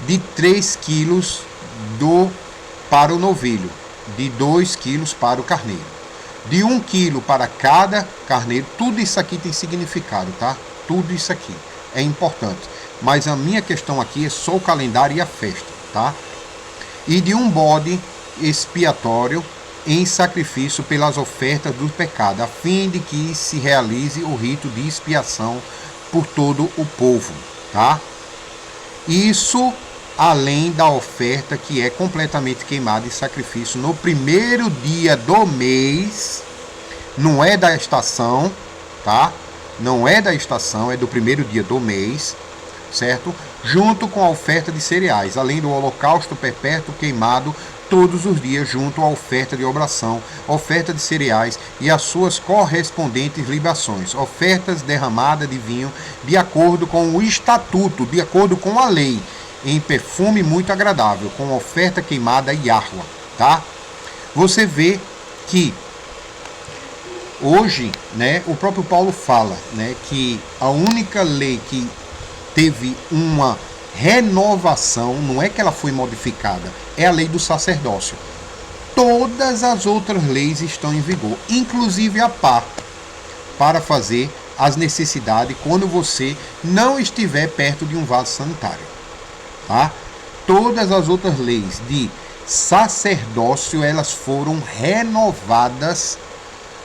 de 3 quilos para o novilho, de 2 quilos para o carneiro, de 1 quilo para cada carneiro. Tudo isso aqui tem significado, tá? Tudo isso aqui é importante. Mas a minha questão aqui é só o calendário e a festa, tá? E de um bode expiatório em sacrifício pelas ofertas do pecado, a fim de que se realize o rito de expiação por todo o povo, tá? Isso além da oferta que é completamente queimada em sacrifício no primeiro dia do mês, não é da estação, tá? Não é da estação, é do primeiro dia do mês, certo? Junto com a oferta de cereais, além do holocausto perpétuo queimado todos os dias, junto à oferta de oblação, oferta de cereais e as suas correspondentes libações, ofertas derramadas de vinho, de acordo com o estatuto, de acordo com a lei, em perfume muito agradável, com oferta queimada a Yahweh, tá? Você vê que hoje, né, o próprio Paulo fala, né, que a única lei que teve uma renovação, não é que ela foi modificada, é a lei do sacerdócio. Todas as outras leis estão em vigor, inclusive a pá, para fazer as necessidades quando você não estiver perto de um vaso sanitário, tá? Todas as outras leis de sacerdócio, elas foram renovadas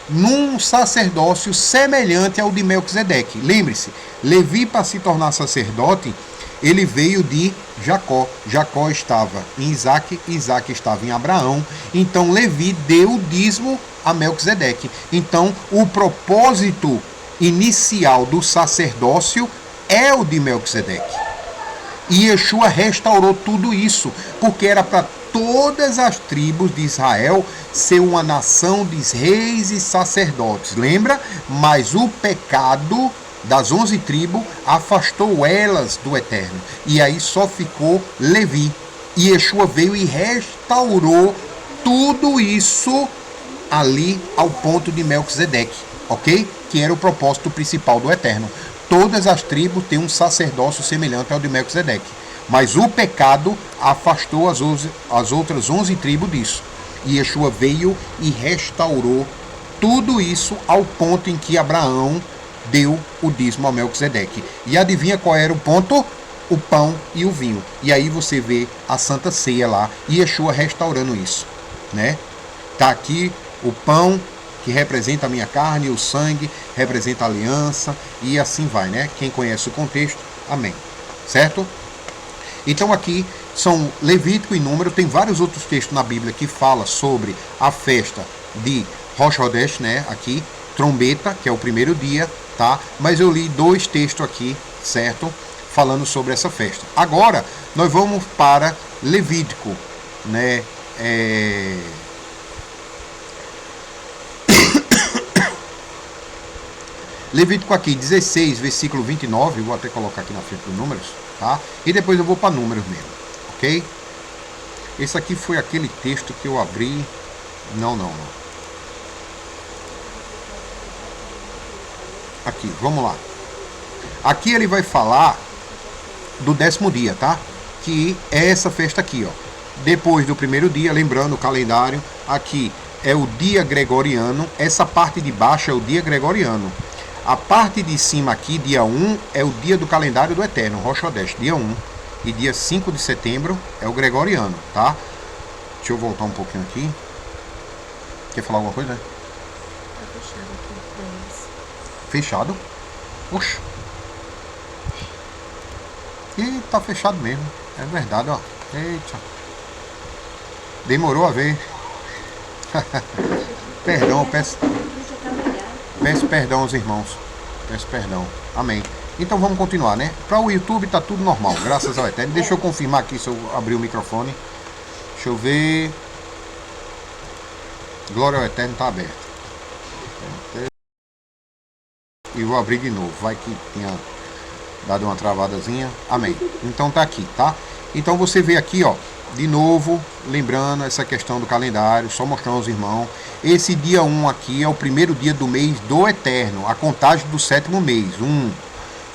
num sacerdócio semelhante ao de Melquisedeque. Lembre-se, Levi, para se tornar sacerdote, ele veio de Jacó. Jacó estava em Isaac, Isaac estava em Abraão. Então Levi deu o dízimo a Melquisedeque. Então o propósito inicial do sacerdócio é o de Melquisedeque. E Yeshua restaurou tudo isso, porque era para todas as tribos de Israel ser uma nação de reis e sacerdotes. Lembra? Mas o pecado das 11 tribos afastou elas do Eterno. E aí só ficou Levi. E Yeshua veio e restaurou tudo isso ali ao ponto de Melquisedeque, ok? Que era o propósito principal do Eterno. Todas as tribos têm um sacerdócio semelhante ao de Melquisedeque. Mas o pecado afastou as outras 11 tribos disso. E Yeshua veio e restaurou tudo isso ao ponto em que Abraão deu o dízimo a Melquisedeque. E adivinha qual era o ponto? O pão e o vinho. E aí você vê a Santa Ceia lá e Yeshua restaurando isso, né? Tá aqui o pão, que representa a minha carne, e o sangue representa a aliança, e assim vai, né? Quem conhece o contexto, amém. Certo? Então aqui são Levítico e Número, tem vários outros textos na Bíblia que fala sobre a festa de Rosh Hodesh, né? Aqui, trombeta, que é o primeiro dia, tá? Mas eu li 2 textos aqui, certo? Falando sobre essa festa. Agora, nós vamos para Levítico, né? Levítico aqui, 16, versículo 29, vou até colocar aqui na frente dos números, tá? E depois eu vou para números mesmo, ok? Esse aqui foi aquele texto que eu abri. Não. Aqui, vamos lá. Aqui ele vai falar do 10º dia, tá? Que é essa festa aqui, ó. Depois do primeiro dia, lembrando o calendário, aqui é o dia gregoriano. Essa parte de baixo é o dia gregoriano. A parte de cima aqui, dia 1, é o dia do calendário do Eterno, Rosh Hodesh, dia 1. E dia 5 de setembro é o gregoriano, tá? Deixa eu voltar um pouquinho aqui. Quer falar alguma coisa, né? Tá fechado aqui pra eles. Fechado? Oxe. E tá fechado mesmo. É verdade, ó. Eita. Demorou a ver. Perdão, peço perdão aos irmãos. Peço perdão. Amém. Então vamos continuar, né? Para o YouTube tá tudo normal, graças ao Eterno. Deixa eu confirmar aqui se eu abrir o microfone. Deixa eu ver. Glória ao Eterno, tá aberto. E vou abrir de novo. Vai que tinha dado uma travadazinha. Amém. Então tá aqui, tá? Então você vê aqui, ó. De novo, lembrando essa questão do calendário, só mostrando aos irmãos. Esse dia 1 aqui é o primeiro dia do mês do Eterno, a contagem do 7º mês, 1.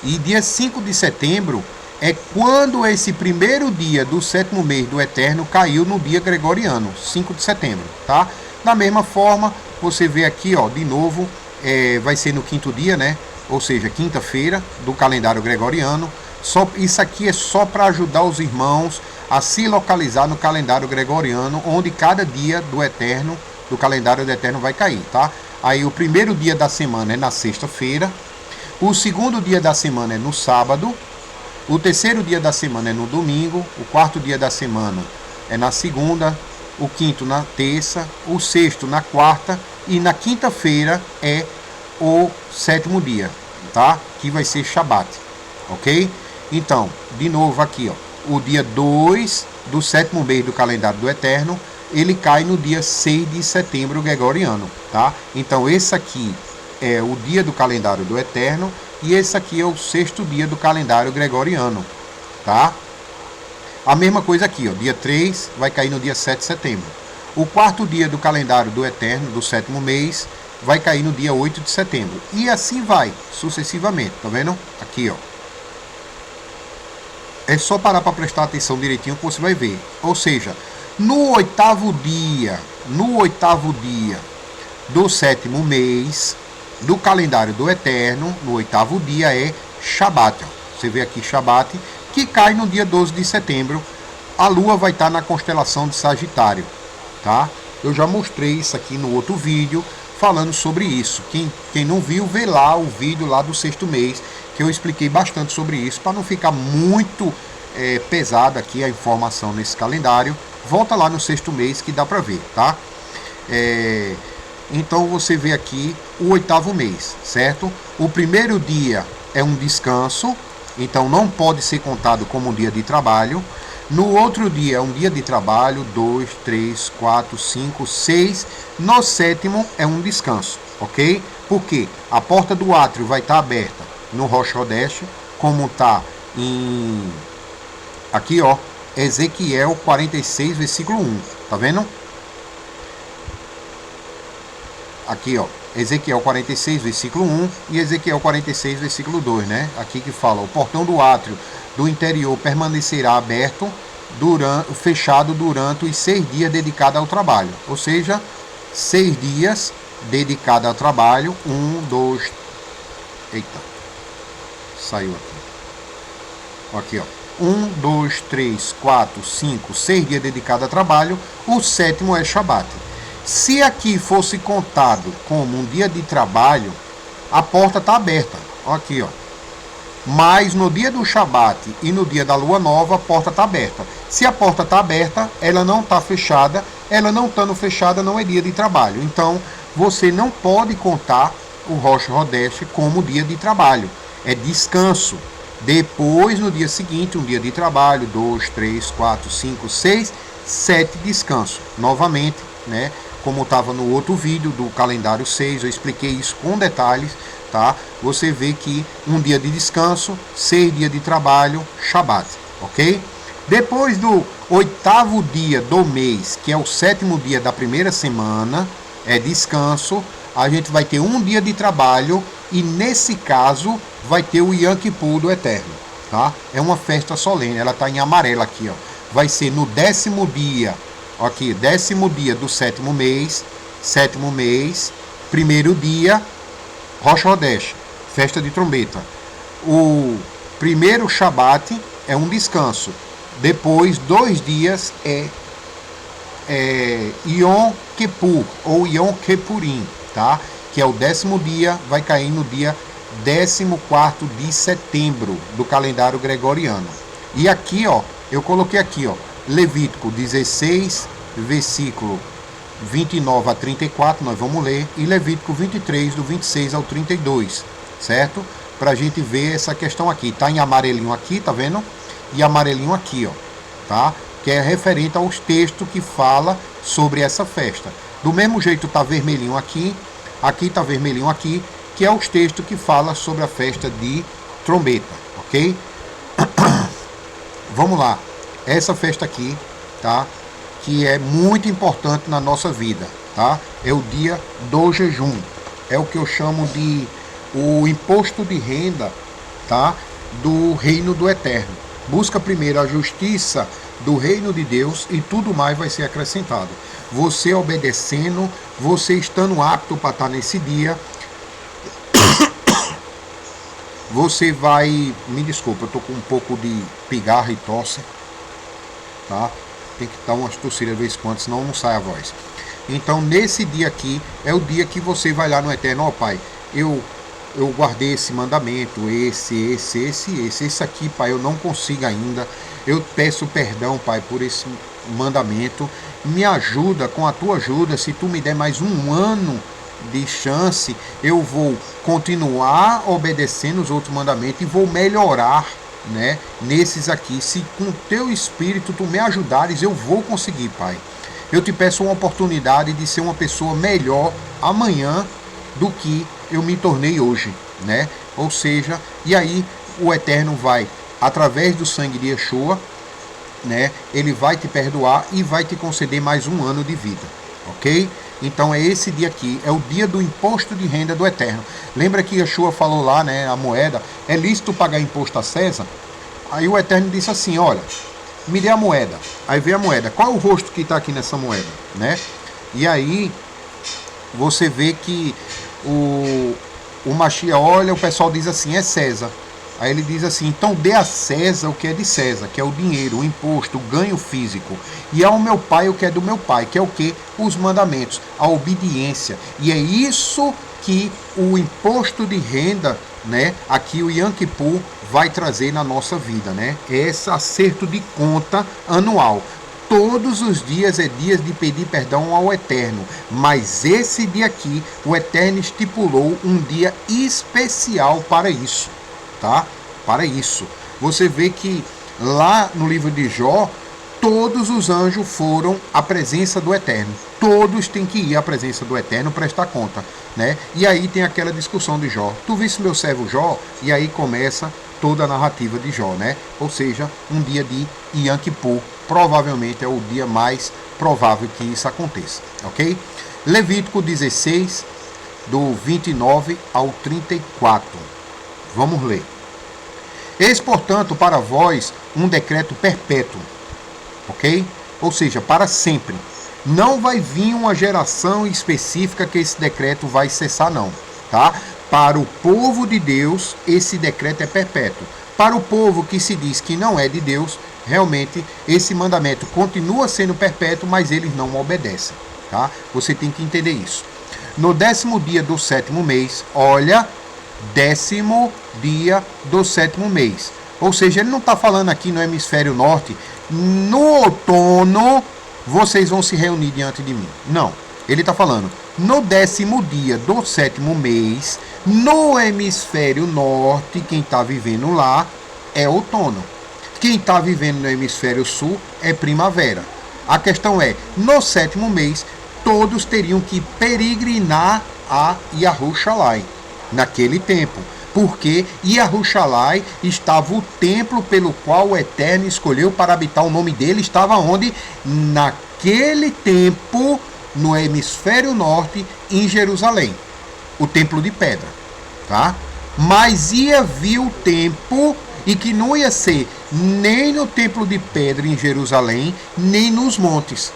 E dia 5 de setembro é quando esse primeiro dia do 7º mês do Eterno caiu no dia gregoriano, 5 de setembro, tá? Da mesma forma, você vê aqui, ó, de novo, vai ser no 5º dia, né? Ou seja, quinta-feira do calendário gregoriano. Isso aqui é só para ajudar os irmãos a se localizar no calendário gregoriano, onde cada dia do Eterno, do calendário do Eterno vai cair, tá? Aí o primeiro dia da semana é na sexta-feira, o segundo dia da semana é no sábado, o terceiro dia da semana é no domingo, o quarto dia da semana é na segunda, o quinto na terça, o sexto na quarta e na quinta-feira é o 7º dia, tá? Que vai ser Shabat, ok? Então, de novo aqui, ó. O dia 2 do 7º mês do calendário do Eterno, ele cai no dia 6 de setembro gregoriano, tá? Então esse aqui é o dia do calendário do Eterno e esse aqui é o 6º dia do calendário gregoriano, tá? A mesma coisa aqui, ó, dia 3 vai cair no dia 7 de setembro. O 4º dia do calendário do Eterno, do 7º mês, vai cair no dia 8 de setembro. E assim vai, sucessivamente, tá vendo? Aqui, ó. É só parar para prestar atenção direitinho que você vai ver. Ou seja, no oitavo dia do 7º mês, do calendário do Eterno, no 8º dia, é Shabat. Você vê aqui Shabat, que cai no dia 12 de setembro. A lua vai estar na constelação de Sagitário, tá? Eu já mostrei isso aqui no outro vídeo, falando sobre isso. Quem não viu, vê lá o vídeo lá do 6º mês, que eu expliquei bastante sobre isso, para não ficar muito pesada aqui a informação nesse calendário. Volta lá no 6º mês que dá para ver, tá? Então você vê aqui o 8º mês, certo? O primeiro dia é um descanso, então não pode ser contado como um dia de trabalho. No outro dia é um dia de trabalho, 2, 3, 4, 5, 6. No 7º é um descanso, ok? Porque a porta do átrio vai estar aberta no Rosh Hodesh, como está em... aqui, ó, Ezequiel 46, versículo 1. Tá vendo? Aqui, ó, Ezequiel 46, versículo 1 e Ezequiel 46, versículo 2, né? Aqui que fala, o portão do átrio do interior permanecerá aberto, fechado durante os 6 dias dedicados ao trabalho. Ou seja, 6 dias dedicados ao trabalho, 1, 2... Eita, saiu aqui. Aqui, ó. 1, 2, 3, 4, 5, 6 dias dedicados a trabalho. O 7º é Shabat. Se aqui fosse contado como um dia de trabalho, a porta está aberta. Aqui, ó. Mas no dia do Shabat e no dia da lua nova, a porta está aberta. Se a porta está aberta, ela não está fechada. Ela não estando fechada, não é dia de trabalho. Então, você não pode contar o Rosh Hodesh como dia de trabalho. É descanso. Depois, no dia seguinte, um dia de trabalho, 2, 3, 4, 5, 6, 7 descanso. Novamente, né? Como estava no outro vídeo do calendário 6, eu expliquei isso com detalhes, tá? Você vê que um dia de descanso, 6 dias de trabalho, Shabat, ok? Depois do 8º dia do mês, que é o 7º dia da primeira semana, é descanso, a gente vai ter um dia de trabalho e nesse caso vai ter o Yom Kippur do Eterno, tá? É uma festa solene, ela está em amarelo aqui, ó. Vai ser no 10º dia, aqui, 10º dia do 7º mês, primeiro dia, Rosh Hodesh, festa de trombeta. O primeiro Shabat é um descanso. Depois, 2 dias é Yom Kippur, ou Yom Kippurim, tá? Que é o 10º dia, vai cair no dia 14º de setembro do calendário gregoriano. E aqui, ó, eu coloquei aqui, ó, Levítico 16, versículo 29 a 34, nós vamos ler, e Levítico 23, do 26 ao 32, certo? Para a gente ver essa questão aqui. Tá em amarelinho aqui, tá vendo? E amarelinho aqui, ó, tá? Que é referente aos textos que fala sobre essa festa. Do mesmo jeito tá vermelhinho aqui tá vermelhinho aqui, que é os textos que fala sobre a festa de trombeta, ok? Vamos lá. Essa festa aqui, tá? Que é muito importante na nossa vida, tá? É o dia do jejum. É o que eu chamo de o imposto de renda, tá? Do reino do Eterno. Busca primeiro a justiça do reino de Deus e tudo mais vai ser acrescentado. Você obedecendo, você estando apto para estar nesse dia, você vai... Me desculpa, eu tô com um pouco de pigarra e tosse, tá? Tem que dar umas tossidas de vez em quando, senão não sai a voz. Então, nesse dia aqui, é o dia que você vai lá no Eterno, ó Pai, eu guardei esse mandamento, esse aqui, Pai, eu não consigo ainda. Eu peço perdão, Pai, por esse mandamento. Me ajuda, com a tua ajuda, se tu me der mais um ano de chance, eu vou continuar obedecendo os outros mandamentos e vou melhorar, né, nesses aqui. Se com teu espírito tu me ajudares, eu vou conseguir, Pai. Eu te peço uma oportunidade de ser uma pessoa melhor amanhã do que eu me tornei hoje, né? Ou seja, e aí o Eterno vai, através do sangue de Yeshua, né, ele vai te perdoar e vai te conceder mais um ano de vida, ok? Então é esse dia aqui, é o dia do imposto de renda do Eterno. Lembra que Yeshua falou lá, né, a moeda, é lícito pagar imposto a César? Aí o Eterno disse assim, olha, me dê a moeda. Aí vê a moeda, qual é o rosto que está aqui nessa moeda, né? E aí você vê que o Mashiach olha, o pessoal diz assim, é César. Aí ele diz assim, então dê a César o que é de César, que é o dinheiro, o imposto, o ganho físico. E ao meu pai o que é do meu pai, que é o que? Os mandamentos, a obediência. E é isso que o imposto de renda, né, aqui o Yom Kippur vai trazer na nossa vida, né? Esse acerto de conta anual. Todos os dias é dias de pedir perdão ao Eterno, mas esse dia aqui, o Eterno estipulou um dia especial para isso, tá? Para isso. Você vê que lá no livro de Jó, todos os anjos foram à presença do Eterno. Todos têm que ir à presença do Eterno prestar conta, né? E aí tem aquela discussão de Jó. Tu viste meu servo Jó? E aí começa toda a narrativa de Jó, né? Ou seja, um dia de Yom Kippur, provavelmente é o dia mais provável que isso aconteça, ok? Levítico 16, do 29 ao 34. Vamos ler. Eis, portanto, para vós um decreto perpétuo, ok? Ou seja, para sempre. Não vai vir uma geração específica que esse decreto vai cessar, não, tá? Para o povo de Deus, esse decreto é perpétuo. Para o povo que se diz que não é de Deus, realmente esse mandamento continua sendo perpétuo, mas eles não obedecem, tá? Você tem que entender isso. No 10º dia do 7º mês, olha, 10º dia do 7º mês. Ou seja, ele não está falando aqui no hemisfério norte, no outono vocês vão se reunir diante de mim. Não, ele está falando no 10º dia do 7º mês, no hemisfério norte, quem está vivendo lá é outono. Quem está vivendo no hemisfério sul é primavera. A questão é, no 7º mês, todos teriam que peregrinar a Yahushalaim naquele tempo. Porque Yahushalaim estava o templo pelo qual o Eterno escolheu para habitar o nome dele, estava onde? Naquele tempo, no hemisfério norte, em Jerusalém. O templo de pedra, tá? Mas ia vir o tempo e que não ia ser nem no templo de pedra em Jerusalém, nem nos montes,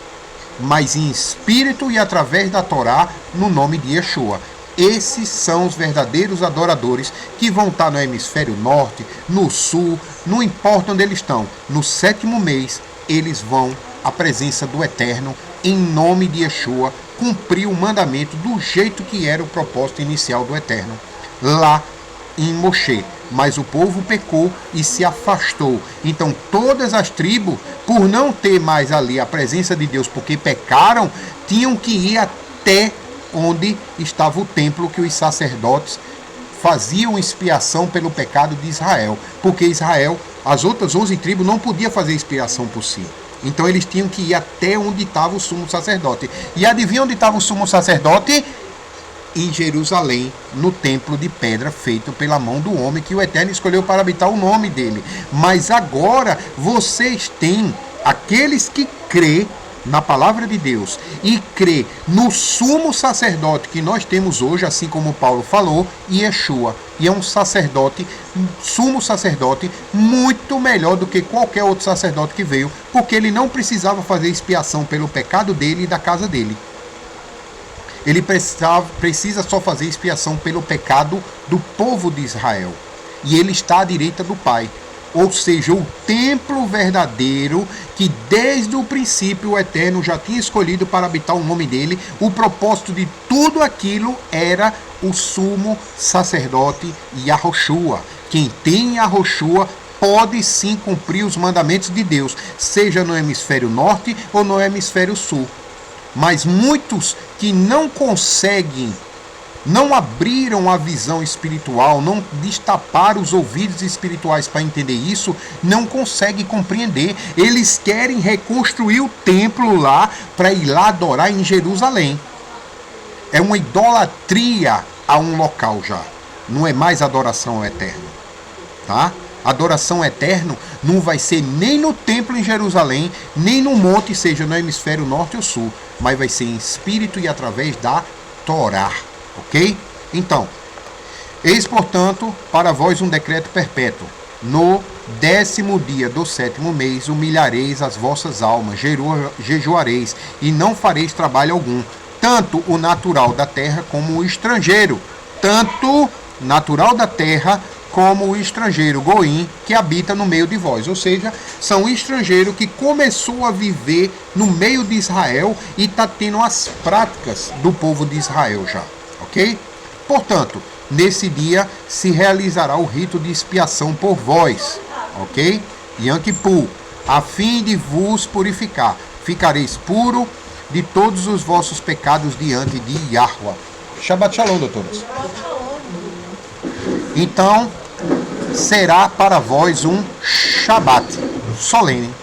mas em espírito e através da Torá, no nome de Yeshua. Esses são os verdadeiros adoradores que vão estar no hemisfério norte, no sul, não importa onde eles estão. No 7º mês, eles vão à presença do Eterno, em nome de Yeshua, cumprir o mandamento do jeito que era o propósito inicial do Eterno, lá em Moshe. Mas o povo pecou e se afastou. Então todas as tribos, por não ter mais ali a presença de Deus, porque pecaram, tinham que ir até onde estava o templo que os sacerdotes faziam expiação pelo pecado de Israel. Porque Israel, as outras 11 tribos, não podia fazer expiação por si. Então eles tinham que ir até onde estava o sumo sacerdote. E adivinha onde estava o sumo sacerdote? Em Jerusalém, no templo de pedra feito pela mão do homem que o Eterno escolheu para habitar o nome dele. Mas agora vocês têm aqueles que crê na palavra de Deus e crê no sumo sacerdote que nós temos hoje, assim como Paulo falou, Yeshua. E é um sacerdote, sumo sacerdote, muito melhor do que qualquer outro sacerdote que veio, porque ele não precisava fazer expiação pelo pecado dele e da casa dele. Ele precisa só fazer expiação pelo pecado do povo de Israel. E ele está à direita do Pai. Ou seja, o templo verdadeiro que desde o princípio o Eterno já tinha escolhido para habitar o nome dele. O propósito de tudo aquilo era o sumo sacerdote Yahushua. Quem tem Yahushua pode sim cumprir os mandamentos de Deus, seja no hemisfério norte ou no hemisfério sul. Mas muitos que não conseguem, não abriram a visão espiritual, não destaparam os ouvidos espirituais para entender isso, não conseguem compreender. Eles querem reconstruir o templo lá para ir lá adorar em Jerusalém. É uma idolatria a um local já. Não é mais adoração ao Eterno, tá? Adoração eterna não vai ser nem no templo em Jerusalém, nem no monte, seja no hemisfério norte ou sul, mas vai ser em espírito e através da Torá, ok? Então, eis, portanto, para vós um decreto perpétuo. No 10º dia do 7º mês humilhareis as vossas almas, jejuareis, e não fareis trabalho algum. tanto o natural da terra como o estrangeiro, tanto natural da terra como o estrangeiro, goim, que habita no meio de vós. Ou seja, são um estrangeiro que começou a viver no meio de Israel e está tendo as práticas do povo de Israel já, ok? Portanto, nesse dia se realizará o rito de expiação por vós, ok? Yom Kippur, a fim de vos purificar. Ficareis puro de todos os vossos pecados diante de Yahweh. Shabbat Shalom, doutores. Então, será para vós um Shabat solene,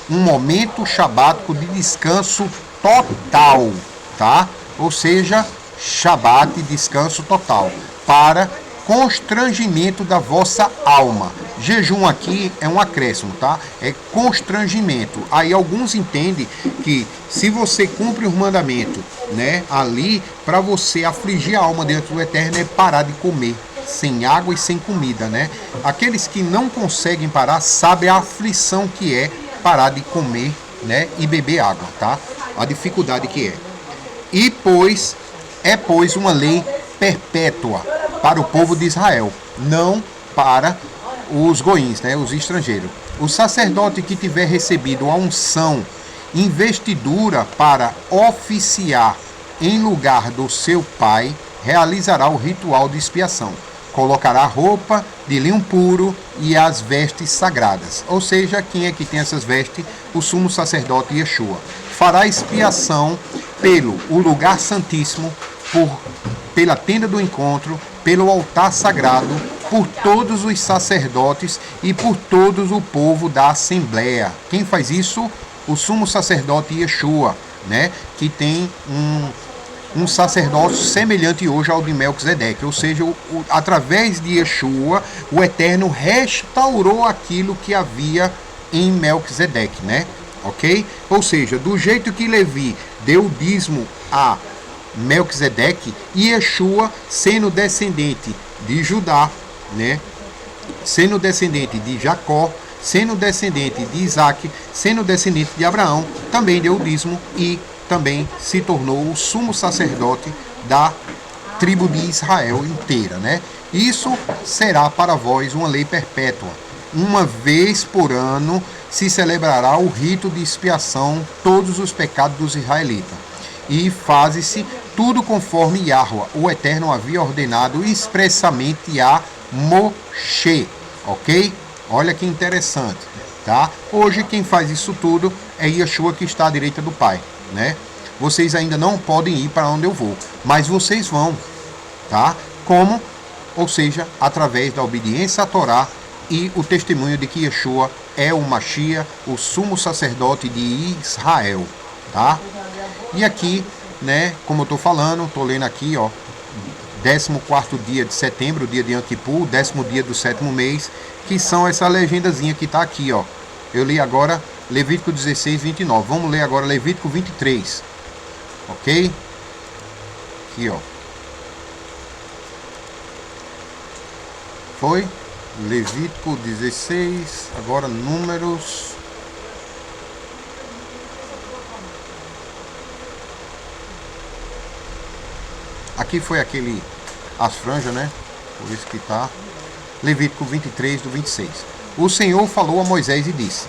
um momento shabático de descanso total, tá? Ou seja, Shabat, descanso total, para constrangimento da vossa alma. Jejum aqui é um acréscimo, tá? É constrangimento. Aí alguns entendem que se você cumpre o mandamento, né, ali, para você afligir a alma dentro do Eterno é parar de comer, sem água e sem comida, né? Aqueles que não conseguem parar sabem a aflição que é parar de comer, né, e beber água, tá? A dificuldade que é. E pois uma lei perpétua para o povo de Israel, não para os goíns, né, os estrangeiros. O sacerdote que tiver recebido a unção, investidura para oficiar em lugar do seu pai, realizará o ritual de expiação. Colocará roupa de linho puro e as vestes sagradas. Ou seja, quem é que tem essas vestes? O sumo sacerdote Yeshua. Fará expiação pelo o lugar santíssimo, pela tenda do encontro, pelo altar sagrado, por todos os sacerdotes e por todos o povo da Assembleia. Quem faz isso? O sumo sacerdote Yeshua, né? Que tem um sacerdócio semelhante hoje ao de Melquisedeque. Ou seja, através de Yeshua, o Eterno restaurou aquilo que havia em Melquisedeque, né? Ok? Ou seja, do jeito que Levi deu o dízimo a Melquisedeque, e Yeshua, sendo descendente de Judá, né? Sendo descendente de Jacó, sendo descendente de Isaac, sendo descendente de Abraão, também deu o dízimo e também se tornou o sumo sacerdote da tribo de Israel inteira, né? Isso será para vós uma lei perpétua. Uma vez por ano se celebrará o rito de expiação todos os pecados dos israelitas. E faze-se tudo conforme Yahweh, o Eterno, havia ordenado expressamente a Moshe, ok? Olha que interessante, tá? Hoje quem faz isso tudo é Yeshua, que está à direita do Pai, né? Vocês ainda não podem ir para onde eu vou, mas vocês vão, tá? Como? Ou seja, através da obediência à Torá e o testemunho de que Yeshua é o Mashiach, o sumo sacerdote de Israel, tá? E aqui, né, como eu estou falando, estou lendo aqui, ó, 14º dia de setembro, dia de Yom Kippur, 10º dia do 7º mês, que são essa legendazinha que está aqui, ó. Eu li agora Levítico 16, 29. Vamos ler agora Levítico 23. Ok? Aqui, ó. Foi? Levítico 16, agora Números. Aqui foi as franjas, né? Por isso que tá. Levítico 23, do 26. O Senhor falou a Moisés e disse: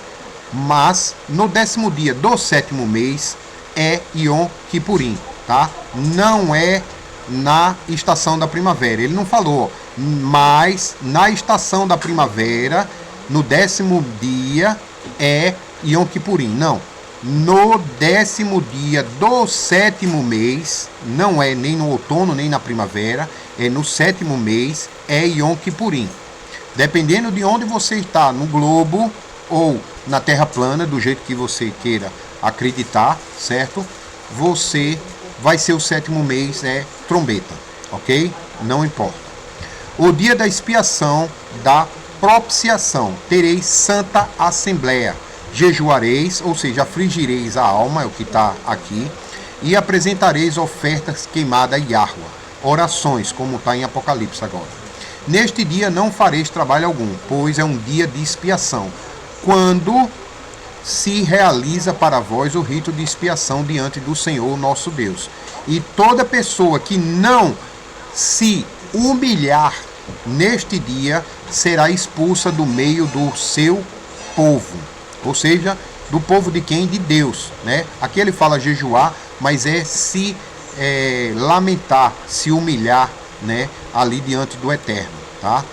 mas no 10º dia do 7º mês é Yom Kippurim, tá? Não é na estação da primavera. Ele não falou, mas na estação da primavera, no 10º dia é Yom Kippurim. Não. No 10º dia do 7º mês, não é nem no outono nem na primavera, é no 7º mês, é Yom Kippurim. Dependendo de onde você está, no globo ou na terra plana, do jeito que você queira acreditar, certo? Você vai ser o 7º mês, é trombeta, ok? Não importa. O dia da expiação, da propiciação, tereis santa assembleia. Jejuareis, ou seja, afligireis a alma, é o que está aqui, e apresentareis ofertas queimadas a Yahweh, orações, como está em Apocalipse agora. Neste dia não fareis trabalho algum, pois é um dia de expiação, quando se realiza para vós o rito de expiação diante do Senhor nosso Deus. E toda pessoa que não se humilhar neste dia será expulsa do meio do seu povo. Ou seja, do povo de quem? De Deus, né? Aqui ele fala jejuar, mas é se lamentar, se humilhar, né? Ali diante do Eterno, tá?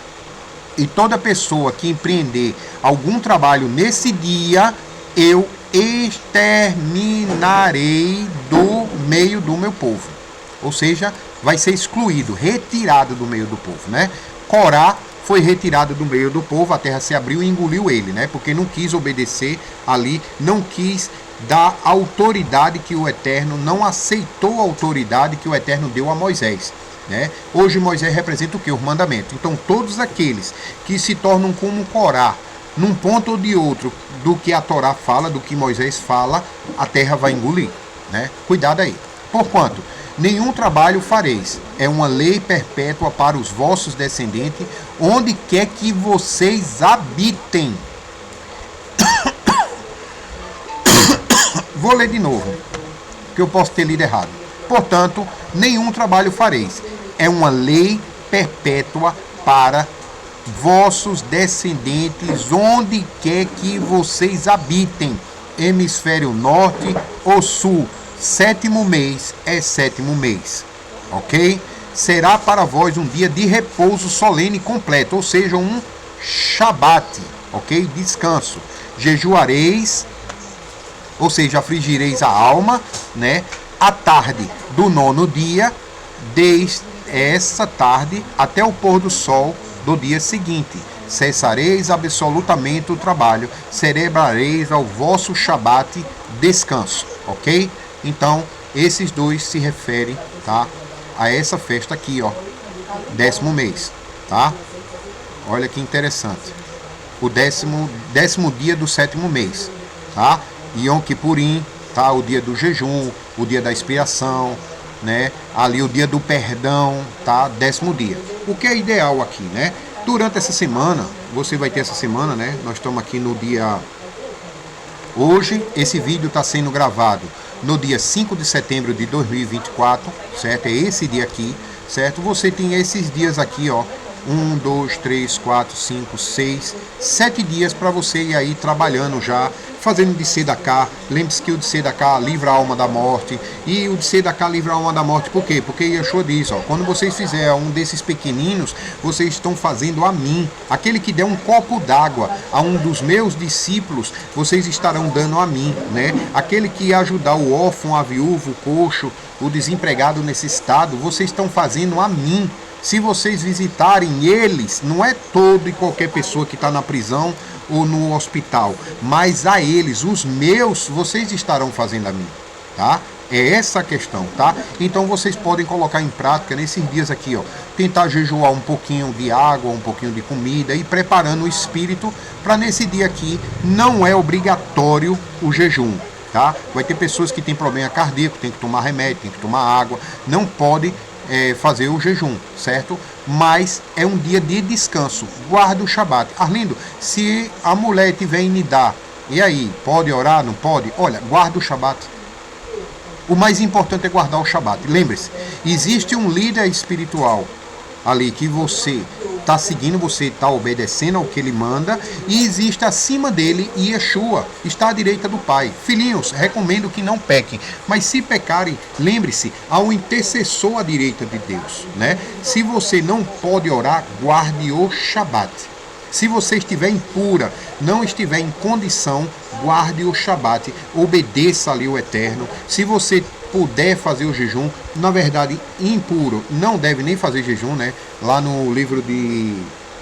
E toda pessoa que empreender algum trabalho nesse dia, eu exterminarei do meio do meu povo. Ou seja, vai ser excluído, retirado do meio do povo, né? Corá foi retirado do meio do povo, a terra se abriu e engoliu ele, né? Porque não quis obedecer ali, não quis dar autoridade que o Eterno, não aceitou a autoridade que o Eterno deu a Moisés, né? Hoje Moisés representa o que? Os mandamentos. Então todos aqueles que se tornam como Corá, num ponto ou de outro, do que a Torá fala, do que Moisés fala, a terra vai engolir, né? Cuidado aí. Porquanto, nenhum trabalho fareis, é uma lei perpétua para os vossos descendentes, onde quer que vocês habitem. Vou ler de novo, que eu posso ter lido errado. Portanto, nenhum trabalho fareis, é uma lei perpétua para vossos descendentes, onde quer que vocês habitem, hemisfério norte ou sul. 7º mês é 7º mês, ok? Será para vós um dia de repouso solene completo, ou seja, um Shabat, ok? Descanso. Jejuareis, ou seja, afligireis a alma, né? À tarde do 9º dia, desde essa tarde até o pôr do sol do dia seguinte. Cessareis absolutamente o trabalho, celebrareis ao vosso Shabat descanso, ok? Então, esses dois se referem, tá, a essa festa aqui, ó, 10º mês, tá? Olha que interessante. O décimo dia do 7º mês, tá? Yom Kippurim, tá? O dia do jejum, o dia da expiação, né? Ali o dia do perdão, tá? 10º dia. O que é ideal aqui, né? Durante essa semana, você vai ter essa semana, né? Nós estamos aqui no dia... Hoje, esse vídeo está sendo gravado no dia 5 de setembro de 2024, certo? É esse dia aqui, certo? Você tem esses dias aqui, ó. 1, 2, 3, 4, 5, 6, 7 dias para você ir aí trabalhando já, fazendo de Sedacá. Lembre-se que o de Sedacá livra a alma da morte. E o de Sedacá livra a alma da morte, por quê? Porque Yeshua diz, ó, quando vocês fizerem um desses pequeninos, vocês estão fazendo a mim. Aquele que der um copo d'água a um dos meus discípulos, vocês estarão dando a mim, né? Aquele que ajudar o órfão, a viúva, o coxo, o desempregado necessitado, vocês estão fazendo a mim. Se vocês visitarem eles, não é todo e qualquer pessoa que está na prisão ou no hospital, mas a eles, os meus, vocês estarão fazendo a mim, tá? É essa a questão, tá? Então vocês podem colocar em prática nesses dias aqui, ó, tentar jejuar um pouquinho de água, um pouquinho de comida e preparando o espírito para nesse dia aqui. Não é obrigatório o jejum, tá? Vai ter pessoas que têm problema cardíaco, tem que tomar remédio, tem que tomar água, não pode fazer o jejum, certo? Mas é um dia de descanso. Guarda o Shabat. Arlindo, se a mulher tiver em Nidá, e aí, pode orar, não pode? Olha, guarda o Shabat. O mais importante é guardar o Shabat. Lembre-se, existe um líder espiritual ali que você está seguindo, você está obedecendo ao que ele manda, e existe acima dele Yeshua, está à direita do Pai. Filhinhos, recomendo que não pequem, mas se pecarem, lembre-se, há um intercessor à direita de Deus, né? Se você não pode orar, guarde o Shabat. Se você estiver impura, não estiver em condição, guarde o Shabat, obedeça ali o Eterno. Se você puder fazer o jejum, na verdade, impuro, não deve nem fazer jejum, né? Lá no livro de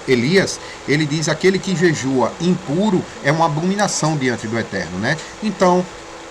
Elias, ele diz, aquele que jejua impuro é uma abominação diante do Eterno, né? Então,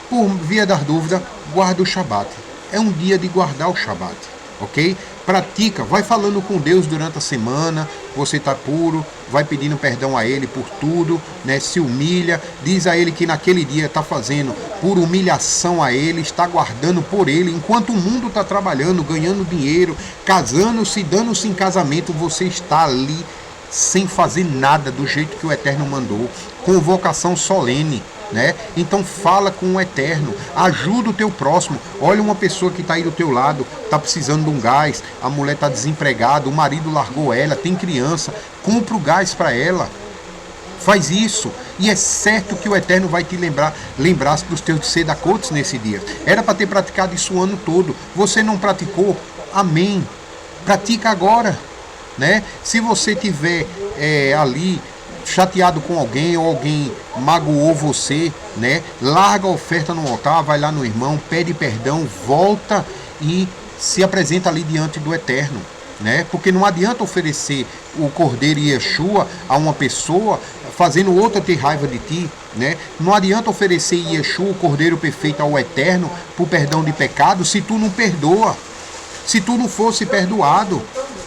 por via das dúvidas, guarda o Shabat. É um dia de guardar o Shabat, ok? Pratica, vai falando com Deus durante a semana, você está puro, vai pedindo perdão a Ele por tudo, né? Se humilha, diz a Ele que naquele dia está fazendo por humilhação a Ele, está guardando por Ele, enquanto o mundo está trabalhando, ganhando dinheiro, casando-se, dando-se em casamento, você está ali sem fazer nada do jeito que o Eterno mandou, convocação solene, né? Então fala com o Eterno, ajuda o teu próximo. Olha uma pessoa que está aí do teu lado, está precisando de um gás, a mulher está desempregada, o marido largou ela, tem criança, compra o gás para ela. Faz isso, e é certo que o Eterno vai te lembrar dos teus sedacotes nesse dia. Era para ter praticado isso o ano todo. Você não praticou? Amém. Pratica agora, né? Se você tiver ali chateado com alguém ou alguém magoou você, né? Larga a oferta no altar, vai lá no irmão, pede perdão, volta e se apresenta ali diante do Eterno, né? Porque não adianta oferecer o Cordeiro e Yeshua a uma pessoa fazendo outra ter raiva de ti, né? Não adianta oferecer Yeshua, o Cordeiro perfeito, ao Eterno por perdão de pecado se tu não perdoa. Se tu não fosse perdoado,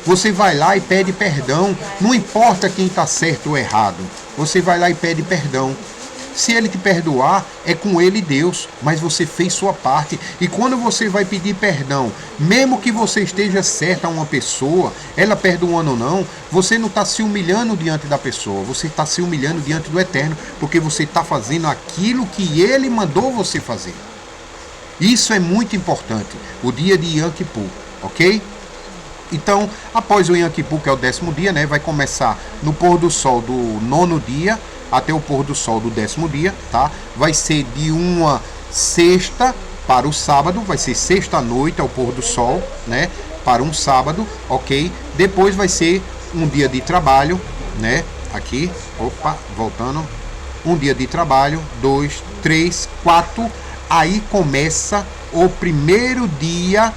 você vai lá e pede perdão. Não importa quem está certo ou errado. Você vai lá e pede perdão. Se ele te perdoar, é com ele Deus, mas você fez sua parte. E quando você vai pedir perdão, mesmo que você esteja certo a uma pessoa, ela perdoando ou não, você não está se humilhando diante da pessoa, você está se humilhando diante do Eterno, porque você está fazendo aquilo que ele mandou você fazer. Isso é muito importante, o dia de Yom Kippur, ok? Então, após o Yom Kippur, que é o 10º dia, né, vai começar no pôr do sol do 9º dia, até o pôr do sol do 10º dia, tá? Vai ser de uma sexta para o sábado, vai ser sexta-noite ao pôr do sol, né? Para um sábado, ok? Depois vai ser um dia de trabalho, né? Aqui, opa, voltando. Um dia de trabalho, 2, 3, 4. Aí começa o primeiro dia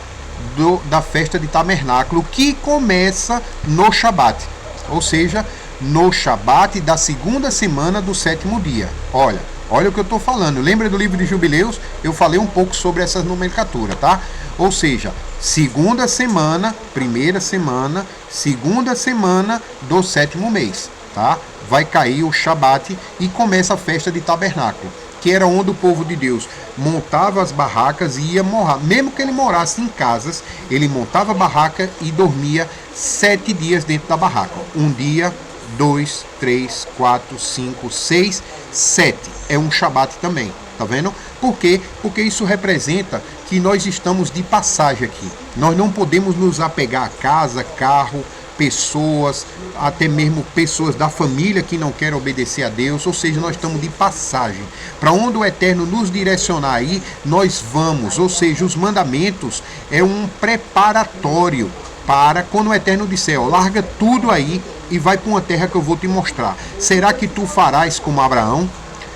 da festa de tabernáculo, que começa no Shabat. Ou seja, no Shabat da segunda semana do 7º dia. Olha o que eu estou falando. Lembra do livro de Jubileus? Eu falei um pouco sobre essa nomenclatura, tá? Ou seja, segunda semana, primeira semana, segunda semana do 7º mês, tá? Vai cair o Shabat e começa a festa de tabernáculo, que era onde o povo de Deus montava as barracas e ia morar. Mesmo que ele morasse em casas, ele montava a barraca e dormia 7 dias dentro da barraca. Um dia, 2, 3, 4, 5, 6, 7. É um Shabat também, tá vendo? Por quê? Porque isso representa que nós estamos de passagem aqui. Nós não podemos nos apegar a casa, carro, pessoas, até mesmo pessoas da família que não querem obedecer a Deus. Ou seja, nós estamos de passagem. Para onde o Eterno nos direcionar aí, nós vamos. Ou seja, os mandamentos é um preparatório para quando o Eterno disser, ó, larga tudo aí e vai para uma terra que eu vou te mostrar. Será que tu farás como Abraão?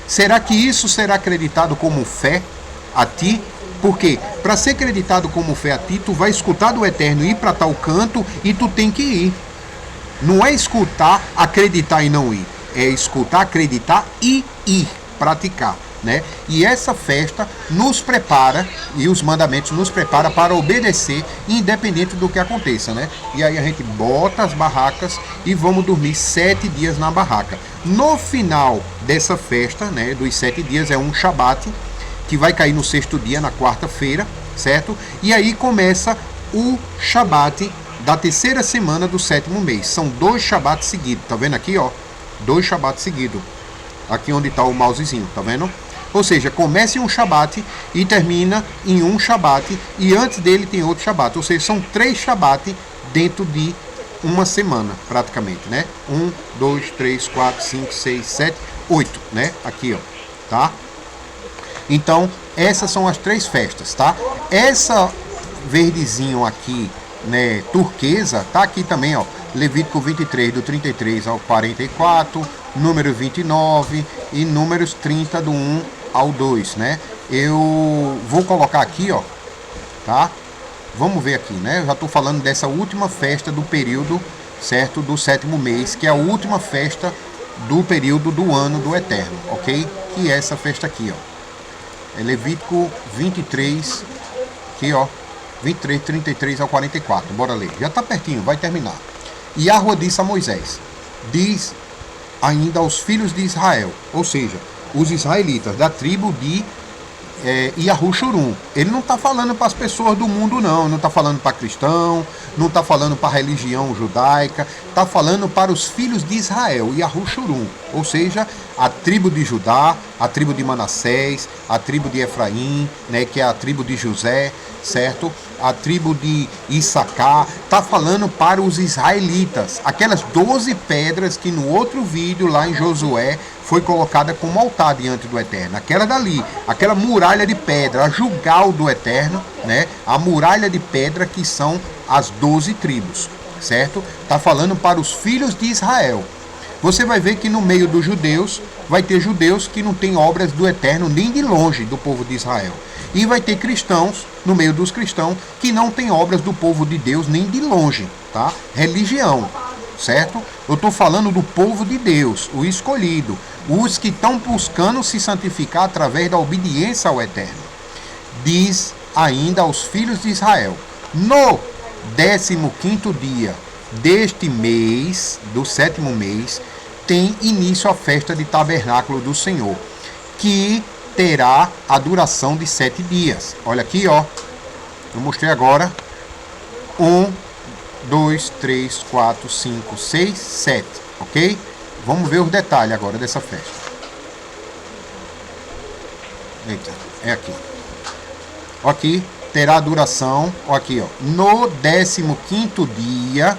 Será que isso será acreditado como fé a ti? Porque para ser acreditado como fé a ti, tu vai escutar do Eterno ir para tal canto e tu tem que ir. Não é escutar, acreditar e não ir. É escutar, acreditar e ir, praticar, né? E essa festa nos prepara, e os mandamentos nos prepara para obedecer, independente do que aconteça, né? E aí a gente bota as barracas e vamos dormir 7 dias na barraca. No final dessa festa, né, dos 7 dias, é um Shabat, que vai cair no 6º dia, na quarta-feira, certo? E aí começa o Shabat da terceira semana do 7º mês. São 2 Shabats seguidos, tá vendo aqui, ó? 2 Shabats seguidos. Aqui onde está o mousezinho, tá vendo? Ou seja, começa em um Shabat e termina em um Shabat, e antes dele tem outro Shabat. Ou seja, são 3 Shabats dentro de uma semana, praticamente, né? 1, 2, 3, 4, 5, 6, 7, 8, né? Aqui, ó, tá? Então, essas são as 3 festas, tá? Essa verdezinho aqui, né, turquesa, tá aqui também, ó. Levítico 23, do 33 ao 44, número 29 e números 30, do 1 ao 2, né? Eu vou colocar aqui, ó, tá? Vamos ver aqui, né? Eu já tô falando dessa última festa do período, certo? Do 7º mês, que é a última festa do período do ano do Eterno, ok? Que é essa festa aqui, ó. É Levítico 23, aqui, ó. 23, 33 ao 44. Bora ler. Já está pertinho, vai terminar. E Yahweh disse a Moisés, diz ainda aos filhos de Israel, ou seja, os israelitas da tribo de Yahushua. Ele não está falando para as pessoas do mundo, não está falando para cristão, não está falando para a religião judaica, está falando para os filhos de Israel, Yahushua, ou seja, a tribo de Judá, a tribo de Manassés, a tribo de Efraim, né, que é a tribo de José, certo? A tribo de Issacar, está falando para os israelitas, aquelas 12 pedras que no outro vídeo lá em Josué foi colocada como altar diante do Eterno, aquela dali, aquela muralha de pedra, a jugal do Eterno, né? A muralha de pedra que são as 12 tribos, certo? Está falando para os filhos de Israel. Você vai ver que no meio dos judeus, vai ter judeus que não têm obras do Eterno nem de longe do povo de Israel. E vai ter cristãos, no meio dos cristãos, que não têm obras do povo de Deus nem de longe, tá? Religião, certo? Eu estou falando do povo de Deus, o escolhido, os que estão buscando se santificar através da obediência ao Eterno. Diz ainda aos filhos de Israel, no 15º dia deste mês, do 7º mês, tem início a festa de tabernáculo do Senhor, que terá a duração de 7 dias. Olha aqui, ó. Eu mostrei agora. 1, 2, 3, 4, 5, 6, 7. Ok? Vamos ver os detalhes agora dessa festa. Eita, é aqui. Aqui terá a duração, ó, aqui, ó, no 15º dia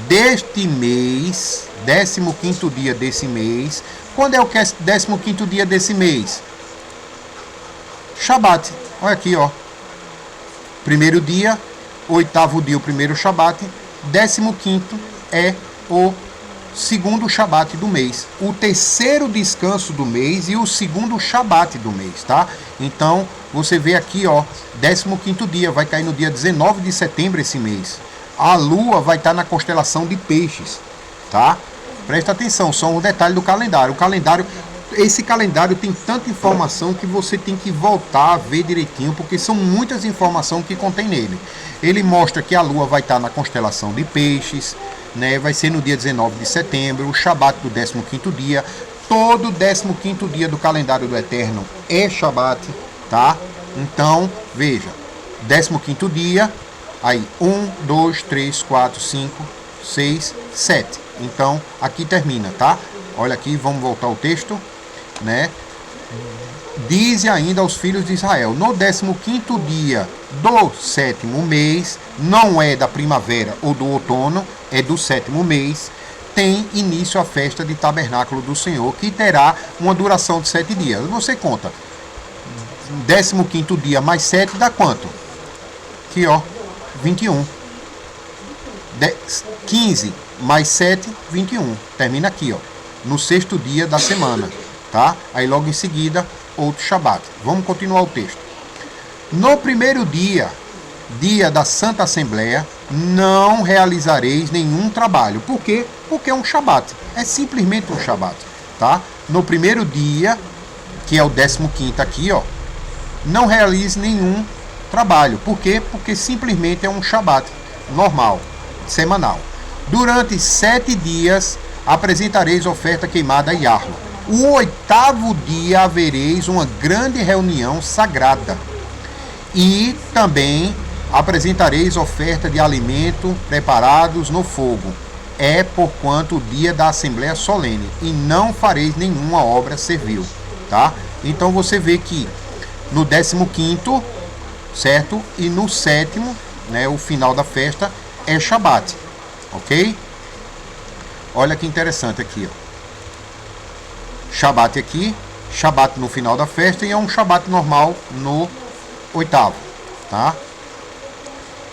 deste mês, 15º dia desse mês. Quando é o 15º dia desse mês? Shabat. Olha aqui, ó. Primeiro dia, 8º dia, o primeiro Shabat. 15º é o segundo Shabat do mês. O terceiro descanso do mês e o segundo Shabat do mês, tá? Então, você vê aqui, ó, 15º dia, vai cair no dia 19 de setembro esse mês. A lua vai estar na constelação de Peixes, tá? Presta atenção, são os detalhes do calendário. Esse calendário tem tanta informação que você tem que voltar a ver direitinho, porque são muitas informações que contém nele. Ele mostra que a lua vai estar na constelação de Peixes, né? Vai ser no dia 19 de setembro, o Shabat do 15º dia. Todo 15º dia do calendário do Eterno é Shabat, tá? Então, veja, 15º dia, aí 1, 2, 3, 4, 5, 6, 7. Então, aqui termina, tá? Olha aqui, vamos voltar ao texto, né? Diz ainda aos filhos de Israel, no 15º dia do 7º mês, não é da primavera ou do outono, é do 7º mês, tem início a festa de tabernáculo do Senhor, que terá uma duração de 7 dias. Você conta, 15º dia mais 7 dá quanto? Aqui, ó, 21. 15 mais 7, 21. Termina aqui, ó, no 6º dia da semana, tá? Aí logo em seguida, outro Shabat. Vamos continuar o texto. No primeiro dia, dia da Santa Assembleia, não realizareis nenhum trabalho. Por quê? Porque é um Shabat. É simplesmente um Shabat, tá? No primeiro dia, que é o 15º aqui, ó, não realize nenhum trabalho. Por quê? Porque simplesmente é um Shabat normal, semanal. Durante 7 dias apresentareis oferta queimada a Yahuwah. O 8º dia havereis uma grande reunião sagrada. E também apresentareis oferta de alimento preparados no fogo. É porquanto o dia da Assembleia Solene. E não fareis nenhuma obra servil. Tá? Então você vê que no 15º, certo? E no 7º, né, o final da festa, é Shabat. Ok? Olha que interessante aqui, ó. Shabat aqui, Shabat no final da festa e é um Shabat normal no 8º, tá?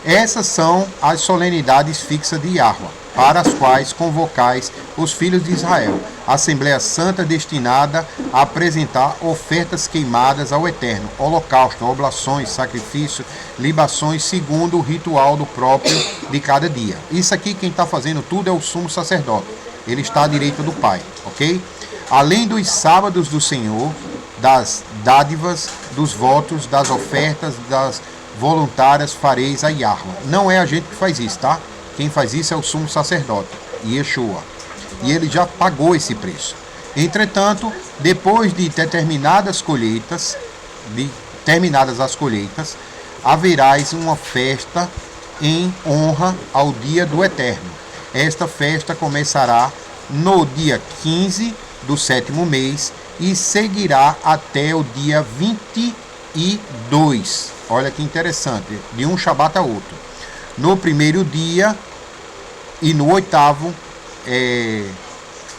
Essas são as solenidades fixas de Yahuwah, para as quais convocais os filhos de Israel, a Assembleia Santa destinada a apresentar ofertas queimadas ao Eterno, holocausto, oblações, sacrifício, libações, segundo o ritual do próprio de cada dia. Isso aqui quem está fazendo tudo é o sumo sacerdote, ele está à direita do Pai, ok? Além dos sábados do Senhor, das dádivas, dos votos, das ofertas, das voluntárias fareis a Yahuwah. Não é a gente que faz isso, tá? Quem faz isso é o sumo sacerdote, Yeshua. E ele já pagou esse preço. Entretanto, depois de determinadas colheitas, de terminadas as colheitas, haverás uma festa em honra ao dia do Eterno. Esta festa começará no dia 15 do 7º mês e seguirá até o dia 22. Olha que interessante, de um Shabat a outro. No primeiro dia e no 8º,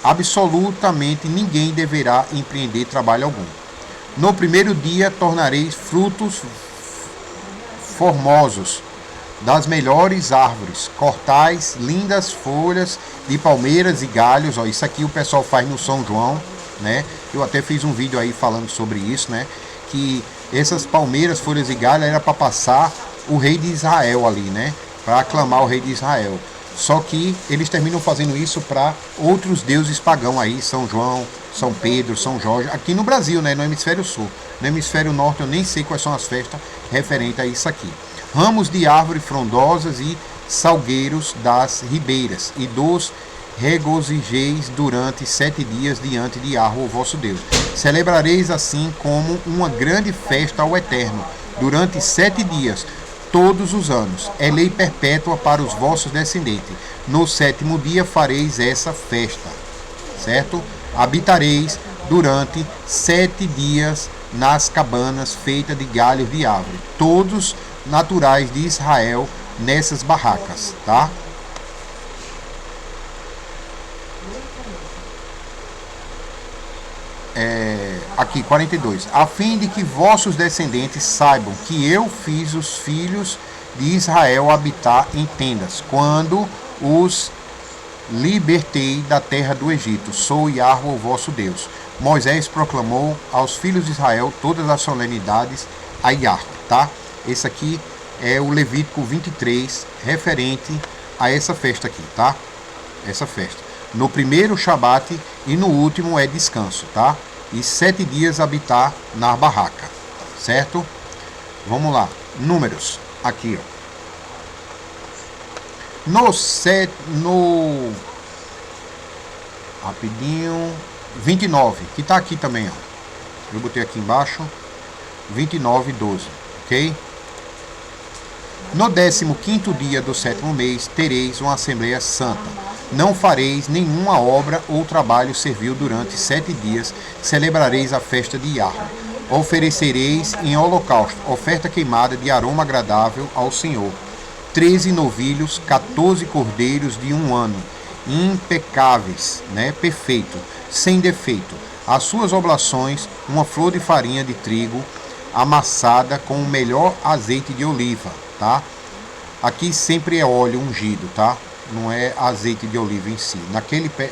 absolutamente ninguém deverá empreender trabalho algum. No primeiro dia tornareis frutos formosos das melhores árvores, cortais lindas folhas de palmeiras e galhos. Ó, isso aqui o pessoal faz no São João, né? Eu até fiz um vídeo aí falando sobre isso, né? Que essas palmeiras, folhas e galhos era para passar o rei de Israel ali, né? Para aclamar o rei de Israel. Só que eles terminam fazendo isso para outros deuses pagãos aí, São João, São Pedro, São Jorge, aqui no Brasil, né? No hemisfério sul. No hemisfério norte eu nem sei quais são as festas referentes a isso aqui. Ramos de árvore frondosas e salgueiros das ribeiras, e dos regozijeis durante 7 dias diante de Yahweh, o vosso Deus. Celebrareis assim como uma grande festa ao Eterno, durante 7 dias, todos os anos. É lei perpétua para os vossos descendentes. No 7º dia fareis essa festa, certo? Habitareis durante 7 dias nas cabanas feitas de galhos de árvore, todos naturais de Israel, nessas barracas, tá? Aqui, 42. A fim de que vossos descendentes saibam que eu fiz os filhos de Israel habitar em tendas, quando os libertei da terra do Egito. Sou Yahweh, o vosso Deus. Moisés proclamou aos filhos de Israel todas as solenidades a Yahweh, tá? Esse aqui é o Levítico 23, referente a essa festa aqui, tá? Essa festa. No primeiro Shabat e no último é descanso, tá? E 7 dias habitar na barraca, certo? Vamos lá. Números. Aqui, ó. Rapidinho. 29, que tá aqui também, ó. Eu botei aqui embaixo. 29, 12, ok? No 15º dia do 7º mês tereis uma Assembleia Santa. Não fareis nenhuma obra ou trabalho servil durante 7 dias. Celebrareis a festa de Yahweh. Oferecereis em holocausto oferta queimada de aroma agradável ao Senhor. 13 novilhos, 14 cordeiros de 1 ano, impecáveis, né? Perfeito, sem defeito. As suas oblações, uma flor de farinha de trigo amassada com o melhor azeite de oliva, tá? Aqui sempre é óleo ungido, tá? Não é azeite de oliva em si.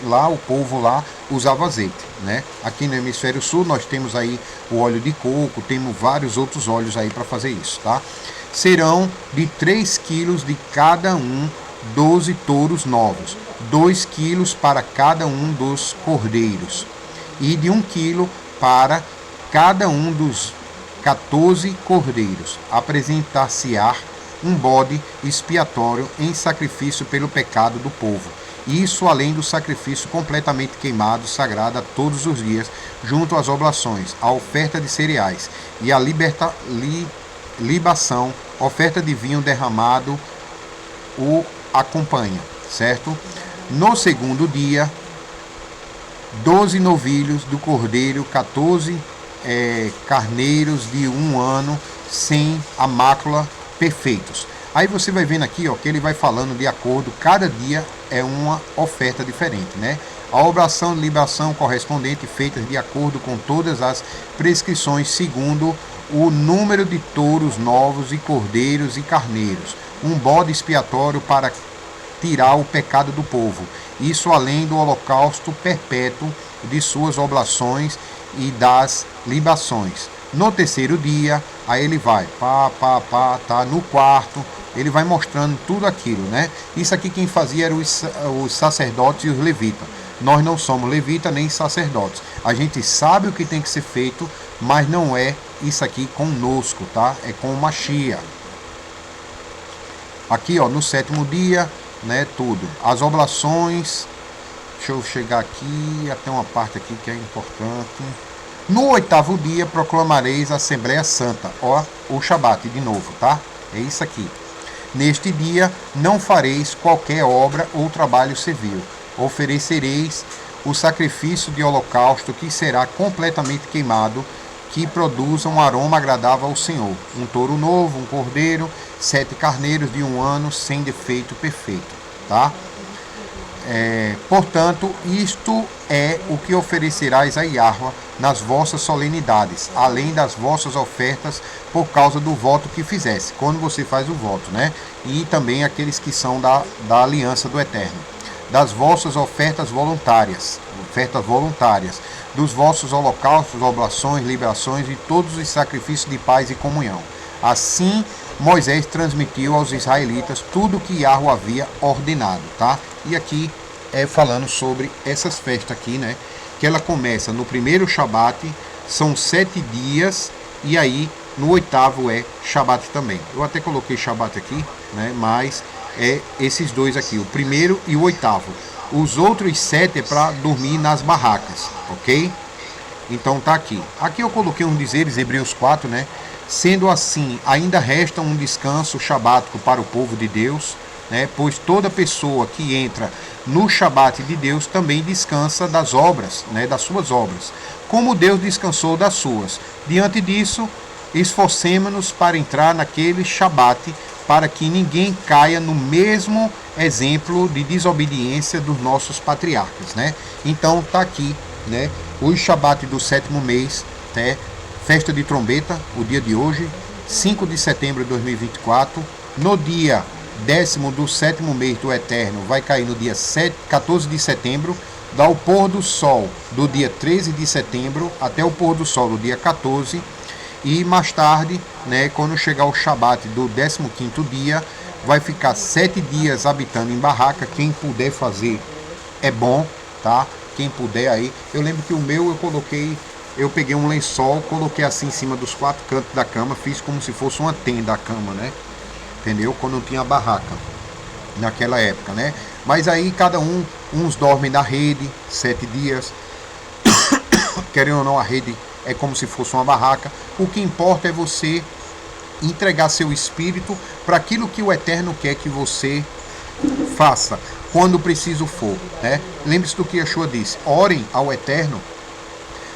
Lá o povo lá usava azeite, né? Aqui no hemisfério sul nós temos aí o óleo de coco, temos vários outros óleos aí para fazer isso, tá? Serão de 3 quilos de cada um 12 touros novos, 2 quilos para cada um dos cordeiros, e de 1 quilo para cada um dos 14 cordeiros. Apresentar-se-á um bode expiatório em sacrifício pelo pecado do povo. Isso além do sacrifício completamente queimado, sagrado a todos os dias, junto às oblações, a oferta de cereais e a libação, oferta de vinho derramado o acompanha, certo? No segundo dia, 12 novilhos do cordeiro, 14 carneiros de 1 ano, sem a mácula, perfeitos. Aí você vai vendo aqui, ó, que ele vai falando de acordo, cada dia é uma oferta diferente, né? A oblação e libação correspondente feitas de acordo com todas as prescrições, segundo o número de touros novos e cordeiros e carneiros, um bode expiatório para tirar o pecado do povo. Isso além do holocausto perpétuo de suas oblações e das libações. No terceiro dia, aí ele vai, tá? No quarto, ele vai mostrando tudo aquilo, né? Isso aqui quem fazia eram os sacerdotes e os levitas. Nós não somos levitas nem sacerdotes. A gente sabe o que tem que ser feito, mas não é isso aqui conosco, tá? É com o Mashiach. Aqui, ó, no 7º dia, né, tudo. As oblações, deixa eu chegar aqui, até uma parte aqui que é importante. No 8º dia proclamareis a Assembleia Santa, ó, o Shabat de novo, tá? É isso aqui. Neste dia não fareis qualquer obra ou trabalho servil. Oferecereis o sacrifício de holocausto que será completamente queimado, que produza um aroma agradável ao Senhor. Um touro novo, um cordeiro, 7 carneiros de 1 ano, sem defeito perfeito, tá? Portanto, isto é o que oferecerás a Yahweh nas vossas solenidades, além das vossas ofertas por causa do voto que fizesse, quando você faz o voto, né? E também aqueles que são da aliança do Eterno. Das vossas ofertas voluntárias, dos vossos holocaustos, oblações, liberações e todos os sacrifícios de paz e comunhão. Assim, Moisés transmitiu aos israelitas tudo o que Yahweh havia ordenado, tá? E aqui falando sobre essas festas aqui, né? Que ela começa no primeiro Shabat, são 7 dias, e aí no 8º é Shabat também. Eu até coloquei Shabat aqui, né? Mas é esses dois aqui, o primeiro e o 8º. Os outros 7 é para dormir nas barracas, ok? Então tá aqui. Aqui eu coloquei uns dizeres, Hebreus 4, né? Sendo assim, ainda resta um descanso shabático para o povo de Deus, né? Pois toda pessoa que entra no Shabat de Deus também descansa das obras, né? Das suas obras, como Deus descansou das suas. Diante disso, esforcemo-nos para entrar naquele Shabat, para que ninguém caia no mesmo exemplo de desobediência dos nossos patriarcas, né? Então tá aqui, né? O Shabat do 7º mês, né? Festa de trombeta, o dia de hoje, 5 de setembro de 2024. No dia 10º do 7º mês do Eterno, vai cair no dia 14 de setembro. Dá o pôr do sol do dia 13 de setembro até o pôr do sol do dia 14. E mais tarde, né, quando chegar o Shabat do 15º dia, vai ficar 7 dias habitando em barraca. Quem puder fazer é bom, tá? Quem puder aí. Eu lembro que o meu eu peguei um lençol, coloquei assim em cima dos 4 cantos da cama, fiz como se fosse uma tenda a cama, né? Entendeu? Quando não tinha barraca naquela época, né? Mas aí cada uns dormem na rede 7 dias. Querendo ou não, a rede é como se fosse uma barraca. O que importa é você entregar seu espírito para aquilo que o Eterno quer que você faça, quando preciso for, né? Lembre-se do que Yeshua disse: orem ao Eterno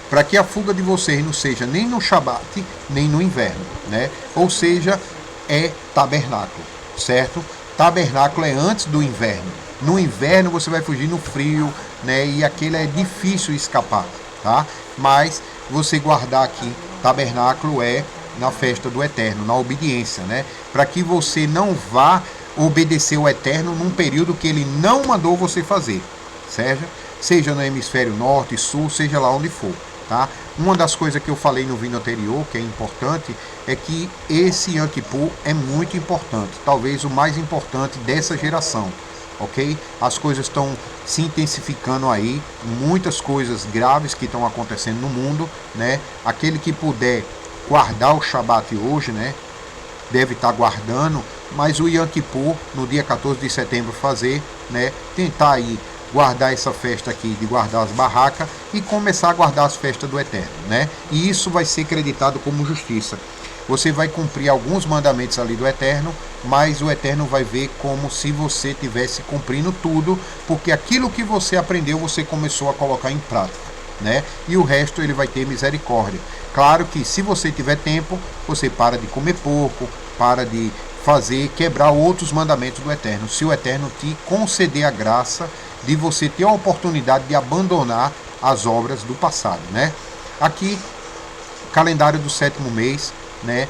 para que a fuga de vocês não seja nem no Shabat, nem no inverno, né? Ou seja, é tabernáculo, certo? Tabernáculo é antes do inverno. No inverno você vai fugir no frio, né? E aquele é difícil escapar, tá? Mas você guardar aqui, tabernáculo é na festa do Eterno, na obediência, né? Para que você não vá obedecer o Eterno num período que ele não mandou você fazer, certo? Seja no hemisfério norte, sul, seja lá onde for, tá? Uma das coisas que eu falei no vídeo anterior, que é importante, é que esse Yom Kippur é muito importante, talvez o mais importante dessa geração, ok? As coisas estão se intensificando aí, muitas coisas graves que estão acontecendo no mundo, né? Aquele que puder guardar o Shabat hoje, né? Deve estar guardando, mas o Yom Kippur, no dia 14 de setembro, fazer, né? Tentar aí guardar essa festa aqui, de guardar as barracas e começar a guardar as festas do Eterno, né? E isso vai ser creditado como justiça. Você vai cumprir alguns mandamentos ali do Eterno, mas o Eterno vai ver como se você estivesse cumprindo tudo, porque aquilo que você aprendeu, você começou a colocar em prática, né? E o resto ele vai ter misericórdia. Claro que se você tiver tempo, você para de comer porco, para de quebrar outros mandamentos do Eterno. Se o Eterno te conceder a graça de você ter a oportunidade de abandonar as obras do passado, né? Aqui, calendário do 7º mês, né?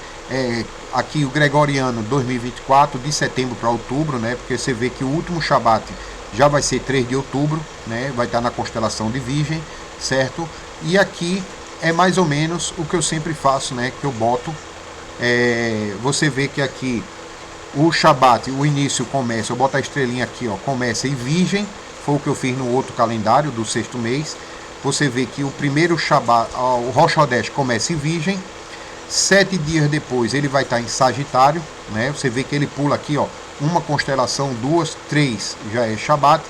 Aqui o gregoriano 2024, de setembro para outubro, né? Porque você vê que o último Shabat já vai ser 3 de outubro, né? Vai estar na constelação de Virgem, certo? E aqui é mais ou menos o que eu sempre faço, né? Que eu boto. Você vê que aqui o Shabat, o início começa, eu boto a estrelinha aqui, ó, começa em Virgem, foi o que eu fiz no outro calendário do 6º mês. Você vê que o primeiro Shabat, o Rosh Hodesh, começa em Virgem. 7 dias depois ele vai estar em Sagitário, né? Você vê que ele pula aqui, ó, uma constelação, 2, 3 já é Shabat.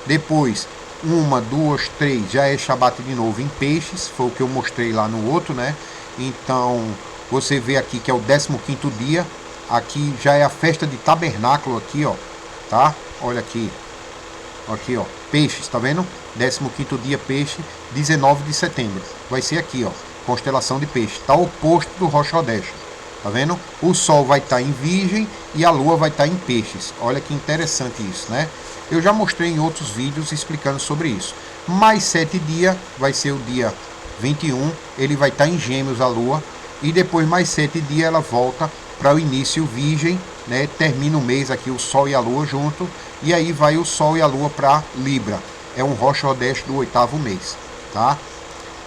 Depois uma, duas, três, já é Shabat de novo em peixes, foi o que eu mostrei lá no outro, né? Então, você vê aqui que é o 15º dia, aqui já é a festa de tabernáculo aqui, ó, tá? Olha aqui, aqui, ó, peixes, tá vendo? 15º dia peixe, 19 de setembro, vai ser aqui, ó, constelação de peixe, tá oposto do Rosh Hodesh, tá vendo? O sol vai estar em virgem e a lua vai estar em peixes, olha que interessante isso, né? Eu já mostrei em outros vídeos explicando sobre isso. Mais 7 dias, vai ser o dia 21, ele vai estar em gêmeos a lua, e depois mais 7 dias ela volta para o início virgem, né? Termina o mês aqui o sol e a lua junto, e aí vai o sol e a lua para Libra. É um Rosh Hodesh do 8º mês, tá?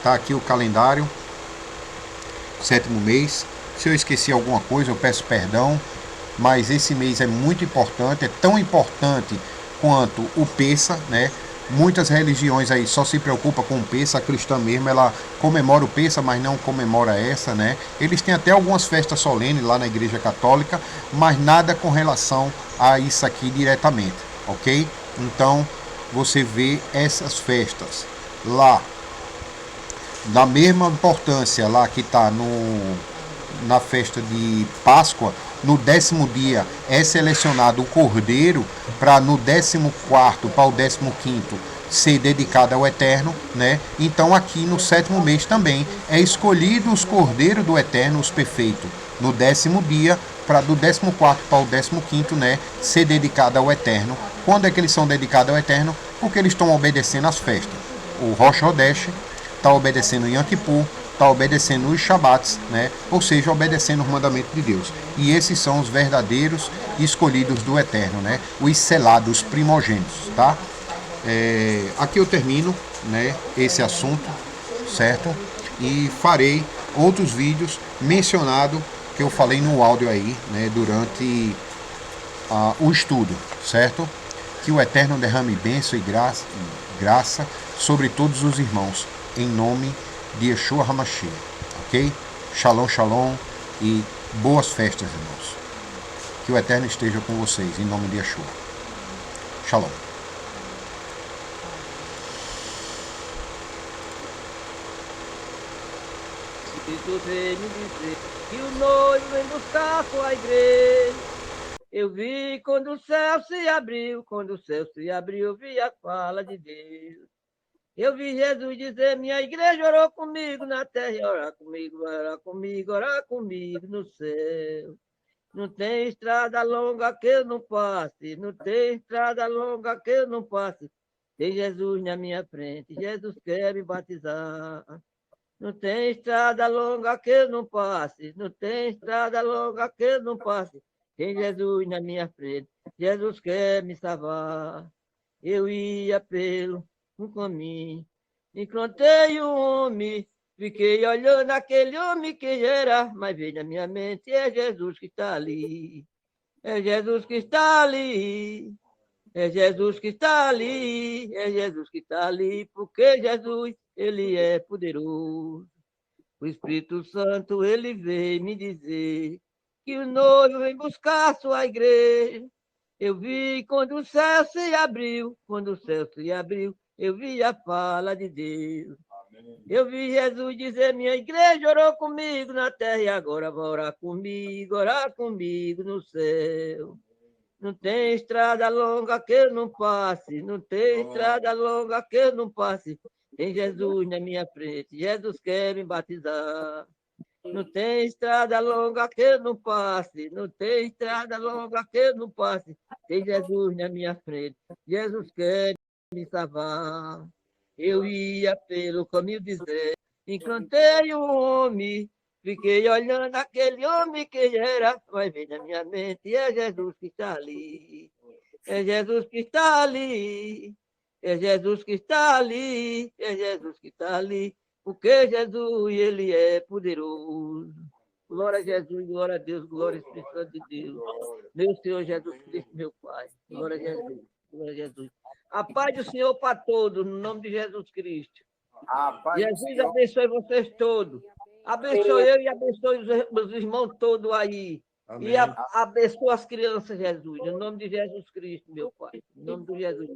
Tá aqui o calendário, 7º mês. Se eu esqueci alguma coisa, eu peço perdão, mas esse mês é muito importante, é tão importante quanto o Pessa, né? Muitas religiões aí só se preocupam com o Pessa, a cristã mesmo, ela comemora o Pessa, mas não comemora essa, né? Eles têm até algumas festas solenes lá na Igreja Católica, mas nada com relação a isso aqui diretamente, ok? Então, você vê essas festas lá, da mesma importância lá que está na festa de Páscoa. No 10º dia é selecionado o cordeiro para no 14º para o 15º ser dedicado ao Eterno, né? Então aqui no 7º mês também é escolhido os cordeiros do Eterno, os perfeitos, no 10º dia para do 14º para o 15º, né, ser dedicado ao Eterno. Quando é que eles são dedicados ao Eterno? Porque eles estão obedecendo às festas. O Rosh Hodesh está obedecendo o Yom Kippur, está obedecendo os Shabbats, né? Ou seja, obedecendo os mandamentos de Deus. E esses são os verdadeiros escolhidos do Eterno, né? Os selados, os primogênitos, tá? Aqui eu termino, né, esse assunto, certo? E farei outros vídeos mencionado que eu falei no áudio aí, né, durante o estudo, certo? Que o Eterno derrame bênção e graça sobre todos os irmãos, em nome de Yeshua HaMashiach, ok? Shalom, shalom e boas festas, irmãos. Que o Eterno esteja com vocês, em nome de Yeshua. Shalom. Espírito vem me dizer que o noivo vem buscar sua igreja. Eu vi quando o céu se abriu, quando o céu se abriu, eu vi a fala de Deus. Eu vi Jesus dizer, minha igreja orou comigo na terra, orar comigo no céu. Não tem estrada longa que eu não passe, não tem estrada longa que eu não passe. Tem Jesus na minha frente, Jesus quer me batizar. Não tem estrada longa que eu não passe, não tem estrada longa que eu não passe. Tem Jesus na minha frente, Jesus quer me salvar. Eu ia pelo um caminho, encontrei um homem, fiquei olhando aquele homem que era, mas veio na minha mente, é Jesus que está ali, é Jesus que está ali. É Jesus que está ali, é Jesus que está ali, porque Jesus, ele é poderoso. O Espírito Santo, ele veio me dizer que o noivo vem buscar sua igreja. Eu vi quando o céu se abriu, quando o céu se abriu, eu vi a fala de Deus. Eu vi Jesus dizer, minha igreja orou comigo na terra e agora vai orar comigo no céu. Não tem estrada longa que eu não passe, não tem estrada longa que eu não passe. Tem Jesus na minha frente, Jesus quer me batizar. Não tem estrada longa que eu não passe, não tem estrada longa que eu não passe. Tem Jesus na minha frente, Jesus quer me salvar. Eu ia pelo caminho deserto, encontrei um homem, fiquei olhando aquele homem que era, vai ver na minha mente, é Jesus que está ali, é Jesus que está ali, é Jesus que está ali, é Jesus que está ali, porque Jesus, ele é poderoso. Glória a Jesus, glória a Deus, glória ao Espírito Santo de Deus. Meu Senhor Jesus Cristo, meu Pai. Glória a Jesus, glória a Jesus. A paz do Senhor para todos, no nome de Jesus Cristo. Jesus abençoe vocês todos. Abençoe eu e abençoe os irmãos todos aí. Amém. E abençoe as crianças, Jesus. Em nome de Jesus Cristo, meu Pai. Em nome de Jesus.